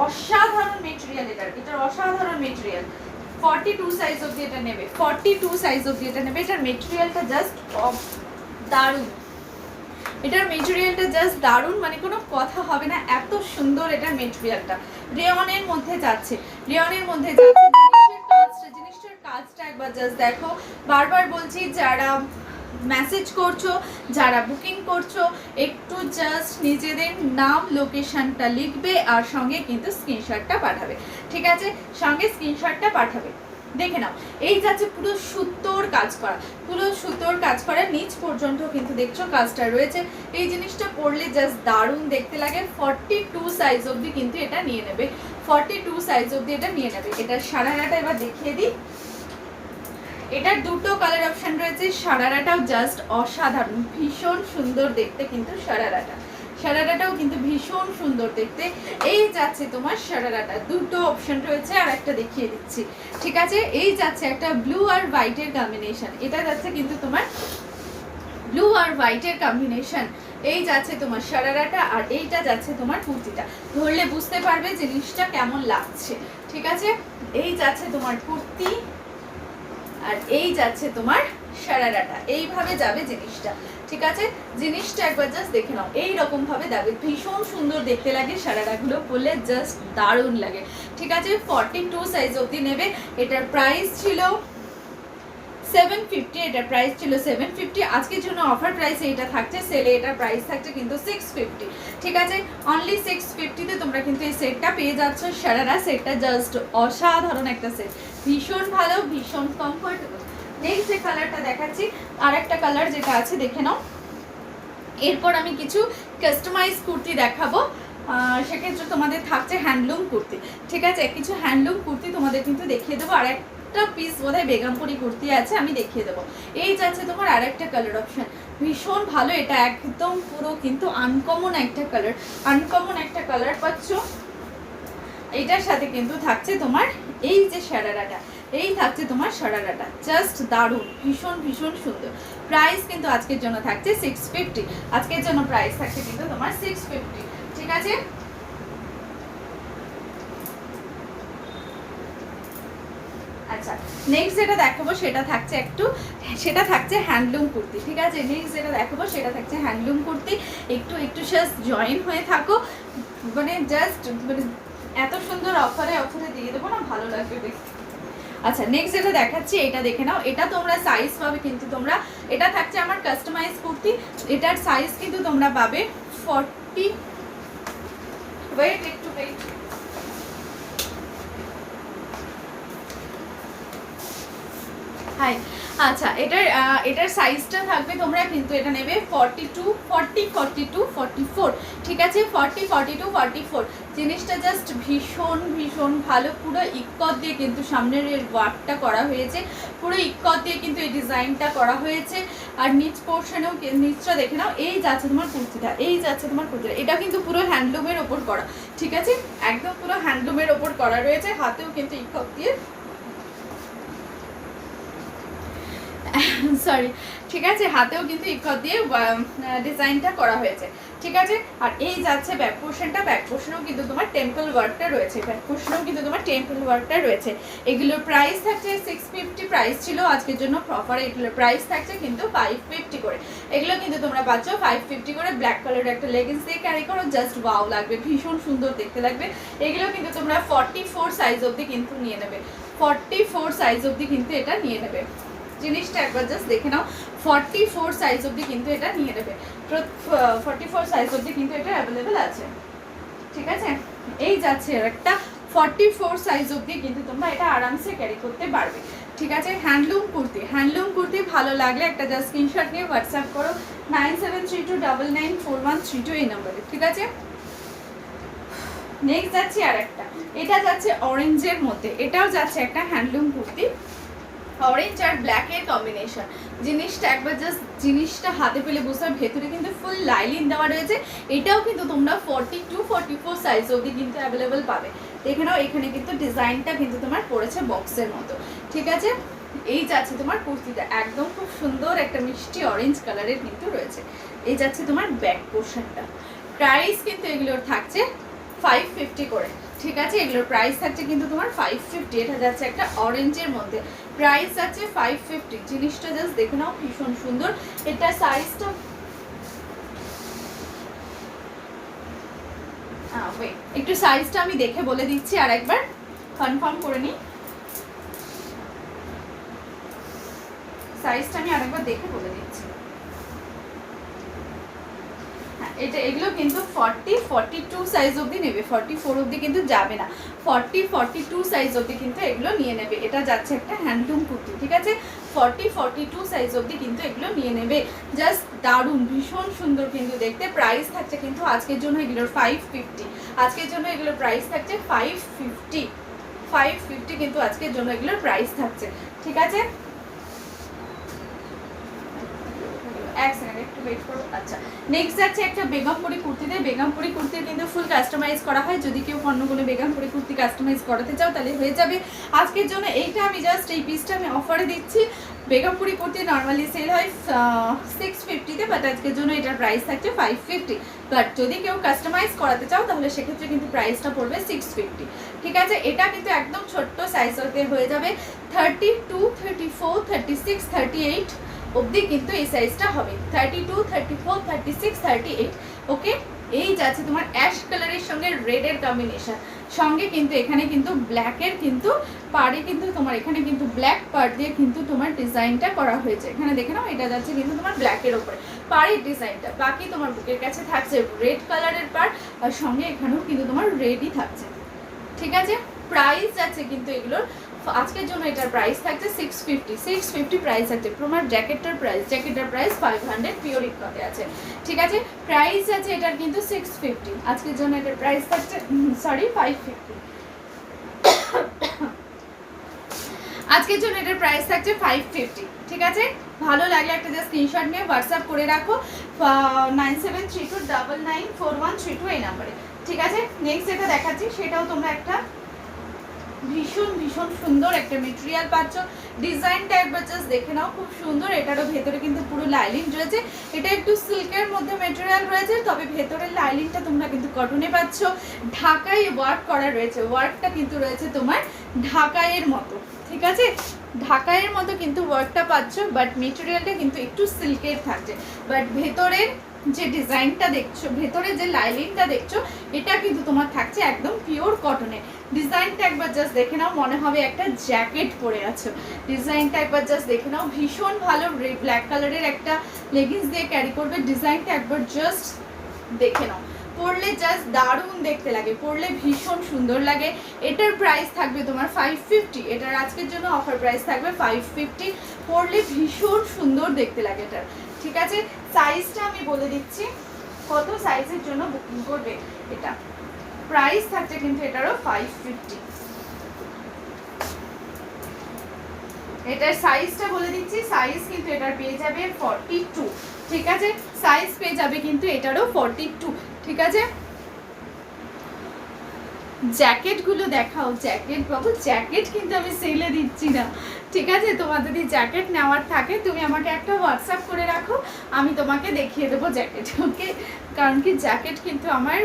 অসাধারণ মেটেরিয়াল এটার, এটার অসাধারণ মেটেরিয়াল। 42 সাইজ অবধি এটা নেবে, 42 সাইজ অবধি এটা নেবে। এটার মেটেরিয়ালটা জাস্ট দারুণ, এটার মেটেরিয়ালটা জাস্ট দারুণ, মানে কোনো কথা হবে না, এত সুন্দর এটার মেটেরিয়ালটা। রেয়নের মধ্যে যাচ্ছে, রেয়নের মধ্যে যাচ্ছে। জিনিসটার কাজটা একবার জাস্ট দেখো। বারবার বলছি, যারা মেসেজ করছো, যারা বুকিং করছো, একটু জাস্ট নিজেদের নাম, লোকেশনটা লিখবে আর সঙ্গে কিন্তু স্ক্রিনশটটা পাঠাবে। ঠিক আছে, সঙ্গে স্ক্রিনশটটা পাঠাবে। দেখে নাও, এই যাচ্ছে পুরো সুতোর কাজ করা, পুরো সুতোর কাজ করা, নিচ পর্যন্ত কিন্তু দেখছো কাজটা রয়েছে। এই জিনিসটা পরলে জাস্ট দারুণ দেখতে লাগে। 42 সাইজ অবধি কিন্তু এটা নিয়ে নেবে, 42 সাইজ অবধি এটা নিয়ে নেবে। এটার সারারাটা এবার দেখিয়ে দিই। এটার দুটো কালার অপশন রয়েছে। সারারাটাও জাস্ট অসাধারণ, ভীষণ সুন্দর দেখতে কিন্তু সারারাটা, সারারাটাও কিন্তু ভীষণ সুন্দর দেখতে। এই যাচ্ছে তোমার সারারাটা, দুটো অপশন রয়েছে, আর একটা দেখিয়ে দিচ্ছি। ঠিক আছে, এই যাচ্ছে একটা ব্লু আর হোয়াইটের কম্বিনেশন, এটা যাচ্ছে কিন্তু তোমার ব্লু আর হোয়াইটের কম্বিনেশন। এই যাচ্ছে তোমার সারারাটা, আর এইটা যাচ্ছে তোমার কুর্তিটা। ধরলে বুঝতে পারবে জিনিসটা কেমন লাগছে। ঠিক আছে, এই যাচ্ছে তোমার কুর্তি, আর এই যাচ্ছে তোমার সারারাটা, এইভাবে যাবে জিনিসটা। ঠিক আছে, জিনিসটা একবার জাস্ট দেখে নাও, এই রকম ভাবে যাবে, ভীষণ সুন্দর দেখতে লাগে। সারারাগুলো পরলে জাস্ট দারুণ লাগে। ঠিক আছে, 42 সাইজ অবধি নেবে। এটার প্রাইস ছিল 750, এটার প্রাইস ছিল 750। আজকের জন্য অফার প্রাইসে এটা থাকছে, সেলে এটার প্রাইস থাকছে কিন্তু 650। ঠিক আছে, অনলি 650-তে তোমরা কিন্তু এই সেটটা পেয়ে যাচ্ছ। সারারা সেটটা জাস্ট অসাধারণ একটা সেট, ভীষণ ভালো, ভীষণ কমফোর্টেবল। নেক্সট যে কালারটা দেখাচ্ছি, আর একটা কালার যেটা আছে দেখে নাও। এরপর আমি কিছু কাস্টমাইজ কুর্তি দেখাবো, সেক্ষেত্রে তোমাদের থাকছে হ্যান্ডলুম কুর্তি। ঠিক আছে, কিছু হ্যান্ডলুম কুর্তি তোমাদের কিন্তু দেখিয়ে দেবো। আর একটা পিস বোধহয় বেগমপুরি কুর্তি আছে, আমি দেখিয়ে দেবো। এই যাচ্ছে তোমার আর একটা কালার অপশন, ভীষণ ভালো, এটা একদম পুরো কিন্তু আনকমন একটা কালার, আনকমন একটা কালার পাচ্ছ। এইটার সাথে কিন্তু থাকছে তোমার এই যে সারারাটা, এই থাকছে তোমার সারারাটা, জাস্ট দারুণ, ভীষণ ভীষণ সুন্দর। প্রাইস কিন্তু আজকের জন্য থাকছে 650, আজকের জন্য প্রাইস থাকছে কিন্তু তোমার 650। ঠিক আছে, আচ্ছা নেক্সট যেটা দেখাবো সেটা থাকছে সেটা থাকছে হ্যান্ডলুম কুর্তি। ঠিক আছে, নেক্সট যেটা দেখাবো সেটা থাকছে হ্যান্ডলুম কুর্তি। একটু জাস্ট জয়েন হয়ে থাকো, মানে জাস্ট মানে এত সুন্দর অফারে দিয়ে দেবো না, ভালো লাগবে দেখতে। আচ্ছা, নেক্সট যেটা দেখাচ্ছি এটা দেখে নাও। এটা তোমরা সাইজ পাবে কিন্তু তোমরা, এটা থাকছে আমার কাস্টমাইজ কুর্তি। এটার সাইজ কিন্তু তোমরা পাবে 40, ওয়েট একটু ওয়েট, হাই। আচ্ছা, এটার সাইজটা থাকবে, তোমরা কিন্তু এটা নেবে 42, 40, 42, 44। ঠিক আছে, 40, 42, 44। জিনিসটা জাস্ট ভীষণ ভীষণ ভালো, পুরো ইক্কত দিয়ে কিন্তু সামনের এর ওয়ার্কটা করা হয়েছে, পুরো ইক্কত দিয়ে কিন্তু এই ডিজাইনটা করা হয়েছে। আর নিচ পোর্শনেও নিচটা দেখে নাও। এই যাচ্ছে তোমার কুর্তিটা, এই যাচ্ছে তোমার কুর্তিটা, এটা কিন্তু পুরো হ্যান্ডলুমের ওপর করা। ঠিক আছে, একদম পুরো হ্যান্ডলুমের ওপর করা রয়েছে, হাতেও কিন্তু ইক্কত দিয়ে, সরি, ঠিক আছে, হাতেও কিন্তু ইক্কত দিয়ে ডিজাইনটা করা হয়েছে। ঠিক আছে, আর এই যাচ্ছে ব্যাক পোর্শনটা, ব্যাক পোর্শনেও কিন্তু তোমার টেম্পল ওয়ার্কটা রয়েছে, ব্যাক পোর্শনেও কিন্তু তোমার টেম্পল ওয়ার্কটা রয়েছে। এগুলোর প্রাইস থাকছে 650, প্রাইস ছিল, আজকের জন্য প্রপার এগুলোর প্রাইস থাকছে কিন্তু 550 করে। এগুলো কিন্তু তোমরা পাচ্ছ 550 করে। ব্ল্যাক কালারের একটা লেগিংস দিয়ে ক্যারি করো, জাস্ট ওয়াও লাগবে, ভীষণ সুন্দর দেখতে লাগবে। এগুলো কিন্তু তোমরা 44 সাইজ অবধি কিন্তু নিয়ে নেবে, 44 সাইজ অবধি কিন্তু এটা নিয়ে নেবে। জিনিসটা একবার জাস্ট দেখে নাও। 44 সাইজ অবধি কিন্তু এটা নিয়ে নেবে, 44 সাইজ অবধি কিন্তু এটা অ্যাভেলেবেল আছে। ঠিক আছে, এই যাচ্ছে একটা 44 সাইজ অবধি কিন্তু তোমরা এটা আরামসে ক্যারি করতে পারবে। ঠিক আছে, হ্যান্ডলুম কুর্তি ভালো লাগলে একটা জাস্ট স্ক্রিনশট নিয়ে হোয়াটসঅ্যাপ করো 9732994132 এই নম্বরে। ঠিক আছে, নেক্সট যাচ্ছে আর একটা, এটা যাচ্ছে অরেঞ্জের মধ্যে, এটাও যাচ্ছে একটা হ্যান্ডলুম কুর্তি, অরেঞ্জ আর ব্ল্যাকের কম্বিনেশন। জিনিসটা একবার জাস্ট জিনিসটা হাতে পেলে বুঝতে, ভেতরে কিন্তু ফুল লাইলিন দেওয়া রয়েছে। এটাও কিন্তু তোমরা 42-44 সাইজ অবধি কিন্তু অ্যাভেলেবেল পাবে। দেখে নাও, এখানে কিন্তু ডিজাইনটা কিন্তু তোমার পড়েছে বক্সের মতো। ঠিক আছে, এই যাচ্ছে তোমার কুর্তিটা, একদম খুব সুন্দর একটা মিষ্টি অরেঞ্জ কালারের কিন্তু রয়েছে। এই যাচ্ছে তোমার ব্যাক পোর্শনটা। প্রাইস কিন্তু এগুলোর থাকছে 550 করে। ঠিক আছে, এগুলোর প্রাইস থাকছে কিন্তু তোমার 550। এটা যাচ্ছে একটা অরেঞ্জের মধ্যে, প্রাইস আছে 550। জিনিসটা জাস্ট দেখে নাও, ভীষণ সুন্দর। এটা সাইজটা একটু সাইজটা আমি দেখে বলে দিচ্ছি, আর একবার কনফার্ম করে নিই। সাইজটা আমি আরেকবার দেখে বলে দিচ্ছি। এটা এগুলো কিন্তু 40-42 সাইজ অবধি নেবে, 44 অবধি কিন্তু যাবে না, 40-42 সাইজ অবধি কিন্তু এগুলো নিয়ে নেবে। এটা যাচ্ছে একটা হ্যান্ডলুম কুর্তি। ঠিক আছে, 40-42 সাইজ অবধি কিন্তু এগুলো নিয়ে নেবে। জাস্ট দারুণ, ভীষণ সুন্দর কিন্তু দেখতে। প্রাইস থাকছে কিন্তু আজকের জন্য এগুলোর 550, আজকের জন্য এগুলোর প্রাইস থাকছে 550 কিন্তু আজকের জন্য এগুলোর প্রাইস থাকছে। ঠিক আছে, এক সেকেন্ড একটু ওয়েট করো। আচ্ছা, নেক্সট যাচ্ছে একটা বেগমপুরি কুর্তিতে। বেগমপুরি কুর্তির কিন্তু ফুল কাস্টমাইজ করা হয়, যদি কেউ অন্য কোনো বেগমপুরি কুর্তি কাস্টমাইজ করাতে চাও তাহলে হয়ে যাবে। আজকের জন্য এইটা আমি জাস্ট এই পিসটা আমি অফারে দিচ্ছি। বেগমপুরি কুর্তি নর্মালি সেল হয় 650-তে, বাট আজকের জন্য এটার প্রাইস থাকছে 550। বাট যদি কেউ কাস্টমাইজ করাতে চাও তাহলে সেক্ষেত্রে কিন্তু প্রাইসটা পড়বে 650। ঠিক আছে, এটা কিন্তু একদম ছোট্ট সাইজ হয়ে যাবে, 32, 34, 36, 38 অবধি কিন্তু এই সাইজটা হবে, 32, 34, 36, 38। ওকে, এই যাচ্ছে তোমার অ্যাশ কালারের সঙ্গে রেডের কম্বিনেশন, সঙ্গে কিন্তু এখানে কিন্তু ব্ল্যাকের কিন্তু পাড়ে কিন্তু তোমার এখানে কিন্তু ব্ল্যাক পাড় দিয়ে কিন্তু তোমার ডিজাইনটা করা হয়েছে। এখানে দেখে নাও, এটা যাচ্ছে কিন্তু তোমার ব্ল্যাকের ওপরে পাড়ের ডিজাইনটা। বাকি তোমার বুকের কাছে থাকছে রেড কালারের পাড়, আর সঙ্গে এখানেও কিন্তু তোমার রেডই থাকছে। ঠিক আছে, প্রাইস যাচ্ছে কিন্তু এগুলোর আজকের জন্য এটার প্রাইস থাকছে 650 প্রাইস আছে। তোমার জ্যাকেটটার প্রাইস 500 পিওর ইকতে আছে। ঠিক আছে, প্রাইস আছে এটার কিন্তু 650, আজকের জন্য এটার প্রাইস থাকছে 550। আজকের জন্য এটার প্রাইস থাকছে 550। ঠিক আছে, ভালো লাগলে একটা জাস্ট স্ক্রিনশট নিয়ে হোয়াটসঅ্যাপ করে রাখো 9732994132 এই নাম্বারে। ঠিক আছে, নেক্সট যেটা দেখাচ্ছি সেটাও তোমরা একটা ভীষণ ভীষণ সুন্দর একটা মেটেরিয়াল পাচ্ছ। ডিজাইনটা একবার জাস্ট দেখে নাও, খুব সুন্দর। এটারও ভেতরে কিন্তু পুরো লাইলিং রয়েছে, এটা একটু সিল্কের মধ্যে মেটেরিয়াল রয়েছে, তবে ভেতরের লাইলিংটা তোমরা কিন্তু কটনে পাচ্ছ। ঢাকাই ওয়ার্ক করা রয়েছে, ওয়ার্কটা কিন্তু রয়েছে তোমার ঢাকাইয়ের মতো। ঠিক আছে, ঢাকাইয়ের মতো কিন্তু ওয়ার্কটা পাচ্ছ, বাট মেটেরিয়ালটা কিন্তু একটু সিল্কের থাকছে। বাট ভেতরের যে ডিজাইনটা দেখছো, ভেতরে যে লাইলিংটা দেখছো, এটা কিন্তু তোমার থাকছে একদম পিওর কটনে। ডিজাইনটা একবার জাস্ট দেখে নাও, মনে হবে একটা জ্যাকেট পরে আছো। ডিজাইনটা একবার জাস্ট দেখে নাও, ভীষণ ভালো। ব্ল্যাক কালারের একটা লেগিংস দিয়ে ক্যারি করবে, ডিজাইনটা একবার জাস্ট দেখে নাও। পরলে জাস্ট দারুণ দেখতে লাগে, পরলে ভীষণ সুন্দর লাগে। এটার প্রাইস থাকবে তোমার 550, এটার আজকের জন্য অফার প্রাইস থাকবে 550। পরলে ভীষণ সুন্দর দেখতে লাগে এটার। ঠিক আছে, সাইজটা আমি বলে দিচ্ছি কত সাইজের জন্য বুকিং করবে। এটা প্রাইস থাকছে কিন্তু এটারও 550। এটার সাইজটা বলে দিচ্ছি, সাইজ কিন্তু এটার পেয়ে যাবে 42। ঠিক আছে, সাইজ পেয়ে যাবে কিন্তু এটারও 42। ঠিক আছে, জ্যাকেটগুলো দেখাও। জ্যাকেট বাবু, জ্যাকেট কিন্তু আমি সেলে দিচ্ছি না। ঠিক আছে, তোমার যদি জ্যাকেট নেওয়ার থাকে তুমি আমাকে একটা হোয়াটসঅ্যাপ করে রাখো, আমি তোমাকে দেখিয়ে দেবো জ্যাকেট। ওকে, কারণ কি জ্যাকেট কিন্তু আমার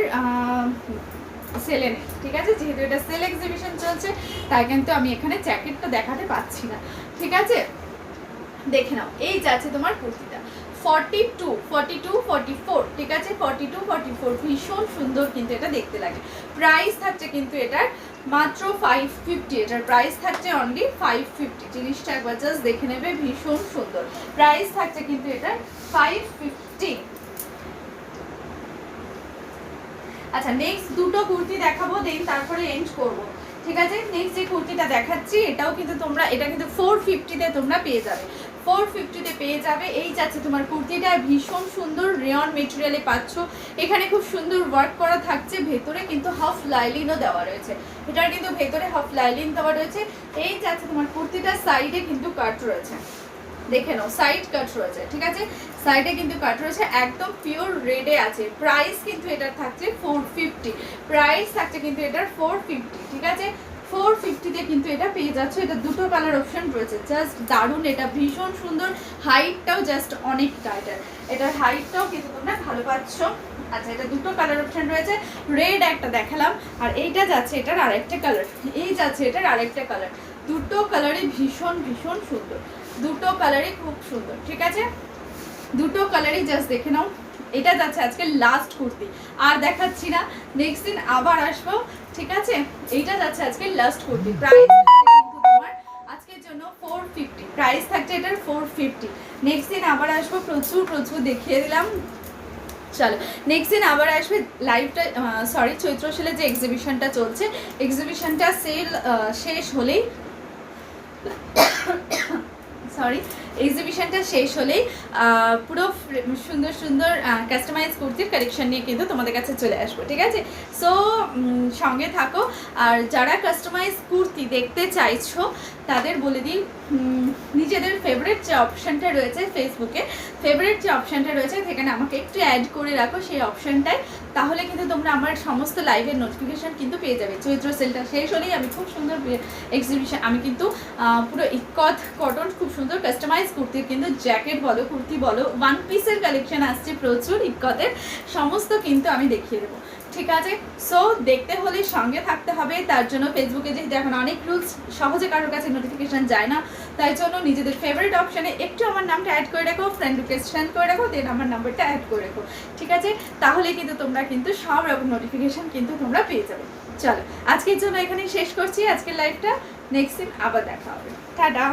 সেলে নেই। ঠিক আছে, যেহেতু এটা সেল এক্সিবিশন চলছে তাই কিন্তু আমি এখানে জ্যাকেটটা দেখাতে পাচ্ছি না। ঠিক আছে, দেখে নাও, এই যাচ্ছে তোমার কুর্তিটা 42, 42, 44, ঠিক আছে 42, 44, ভীষণ সুন্দর কিন্তু এটা দেখতে লাগে। প্রাইস থাকছে কিন্তু এটার মাত্র 550, এটার প্রাইস থাকছে অনলি 550। জিনিসটা একবার জাস্ট দেখে নেবে, ভীষণ সুন্দর প্রাইস থাকছে কিন্তু এটার 550। আচ্ছা নেক্সট দুটো কুর্তি দেখাবো, দেন তারপরে এন্ড করবো, ঠিক আছে। নেক্সট যে কুর্তিটা দেখাচ্ছি এটাও কিন্তু তোমরা, এটা কিন্তু 450-তে তোমরা পেয়ে যাবে, 450-তে পেয়ে যাবে। এই যাচ্ছে তোমার কুর্তিটা, ভীষণ সুন্দর রেয়ন মেটেরিয়ালে পাচ্ছ। এখানে খুব সুন্দর ওয়ার্ক করা থাকছে, ভেতরে কিন্তু হাফ লাইলিনও দেওয়া রয়েছে, এটার কিন্তু ভেতরে হাফ লাইলিন দেওয়া রয়েছে। এই যাচ্ছে তোমার কুর্তিটা, সাইডে কিন্তু কাট রয়েছে, দেখে নাও সাইড কাট রয়েছে, ঠিক আছে সাইডে কিন্তু কাট রয়েছে, একদম পিওর রেডে আছে। প্রাইস কিন্তু এটার থাকছে 450, প্রাইস থাকছে কিন্তু এটার 450, ঠিক আছে 450-তে কিন্তু এটা পেয়ে যাচ্ছে। এটা দুটো কালার অপশন রয়েছে, জাস্ট দারুণ, এটা ভীষণ সুন্দর, হাইটটাও জাস্ট অনেকটা, এটার হাইটটাও কিন্তু তোমরা ভালো পাচ্ছ। আচ্ছা এটা দুটো কালার অপশন রয়েছে, রেড একটা দেখালাম, আর এইটা যাচ্ছে এটার আরেকটা কালার, এই যাচ্ছে এটার আরেকটা কালার। দুটো কালারই ভীষণ ভীষণ সুন্দর, দুটো কালারই খুব সুন্দর, ঠিক আছে দুটো কালারই জাস্ট দেখে নাও। এটা যাচ্ছে আজকে লাস্ট কুর্তি, আর দেখাচ্ছি না, নেক্সট দিন আবার আসবো, ঠিক আছে। এইটা যাচ্ছে আজকে লাস্ট কুর্তি, প্রাইস কিন্তু তোমার আজকের জন্য 450, প্রাইস থাকছে এটার 450। নেক্সট দিন আবার আসবো, প্রচুর প্রচুর দেখিয়ে দিলাম। চলো নেক্সট দিন আবার আসবে লাইভটা, সরি চৈত্র সেলে যে এক্সিবিশনটা চলছে, এক্সিবিশনটা সেল শেষ হলেই সরি এক্সিবিশনটা শেষ হলেই পুরো সুন্দর সুন্দর কাস্টমাইজ কুর্তির কালেকশন নিয়ে কিন্তু তোমাদের কাছে চলে আসবো, ঠিক আছে। সো সঙ্গে থাকো, আর যারা কাস্টমাইজ কুর্তি দেখতে চাইছো তাদের বলে দিই, নিজেদের ফেভারিট যে অপশানটা রয়েছে ফেসবুকে, ফেভারিট যে অপশানটা রয়েছে সেখানে আমাকে একটু অ্যাড করে রাখো সেই অপশানটায়, তাহলে কিন্তু তোমরা আমার সমস্ত লাইভের নোটিফিকেশান কিন্তু পেয়ে যাবে। চৈত্র সেলটা শেষ হলেই আমি খুব সুন্দর এক্সিবিশন, আমি কিন্তু পুরো ইকত কটন খুব সুন্দর কাস্টমাইজ কুর্তির কিন্তু জ্যাকেট বলো কুর্তি বলো ওয়ান পিসের কালেকশন আসছে প্রচুর, ইকতের সমস্ত কিন্তু আমি দেখিয়ে দেবো, ঠিক আছে। সো দেখতে হলে সঙ্গে থাকতে হবে, তার জন্য ফেসবুকে যেহেতু এখন অনেক রুলস, সহজে কারোর কাছে নোটিফিকেশান যায় না, তাই জন্য নিজেদের ফেভারিট অপশানে একটু আমার নামটা অ্যাড করে রাখো, ফ্রেন্ড রিকোয়েস্ট সেন্ড করে রাখো, দেন আমার নাম্বারটা অ্যাড করে রাখো, ঠিক আছে। তাহলে কিন্তু তোমরা কিন্তু সব রকম নোটিফিকেশান কিন্তু তোমরা পেয়ে যাবে। চলো আজকের জন্য এখানেই শেষ করছি আজকের লাইভটা, নেক্সট দিন আবার দেখা হবে, টাটা।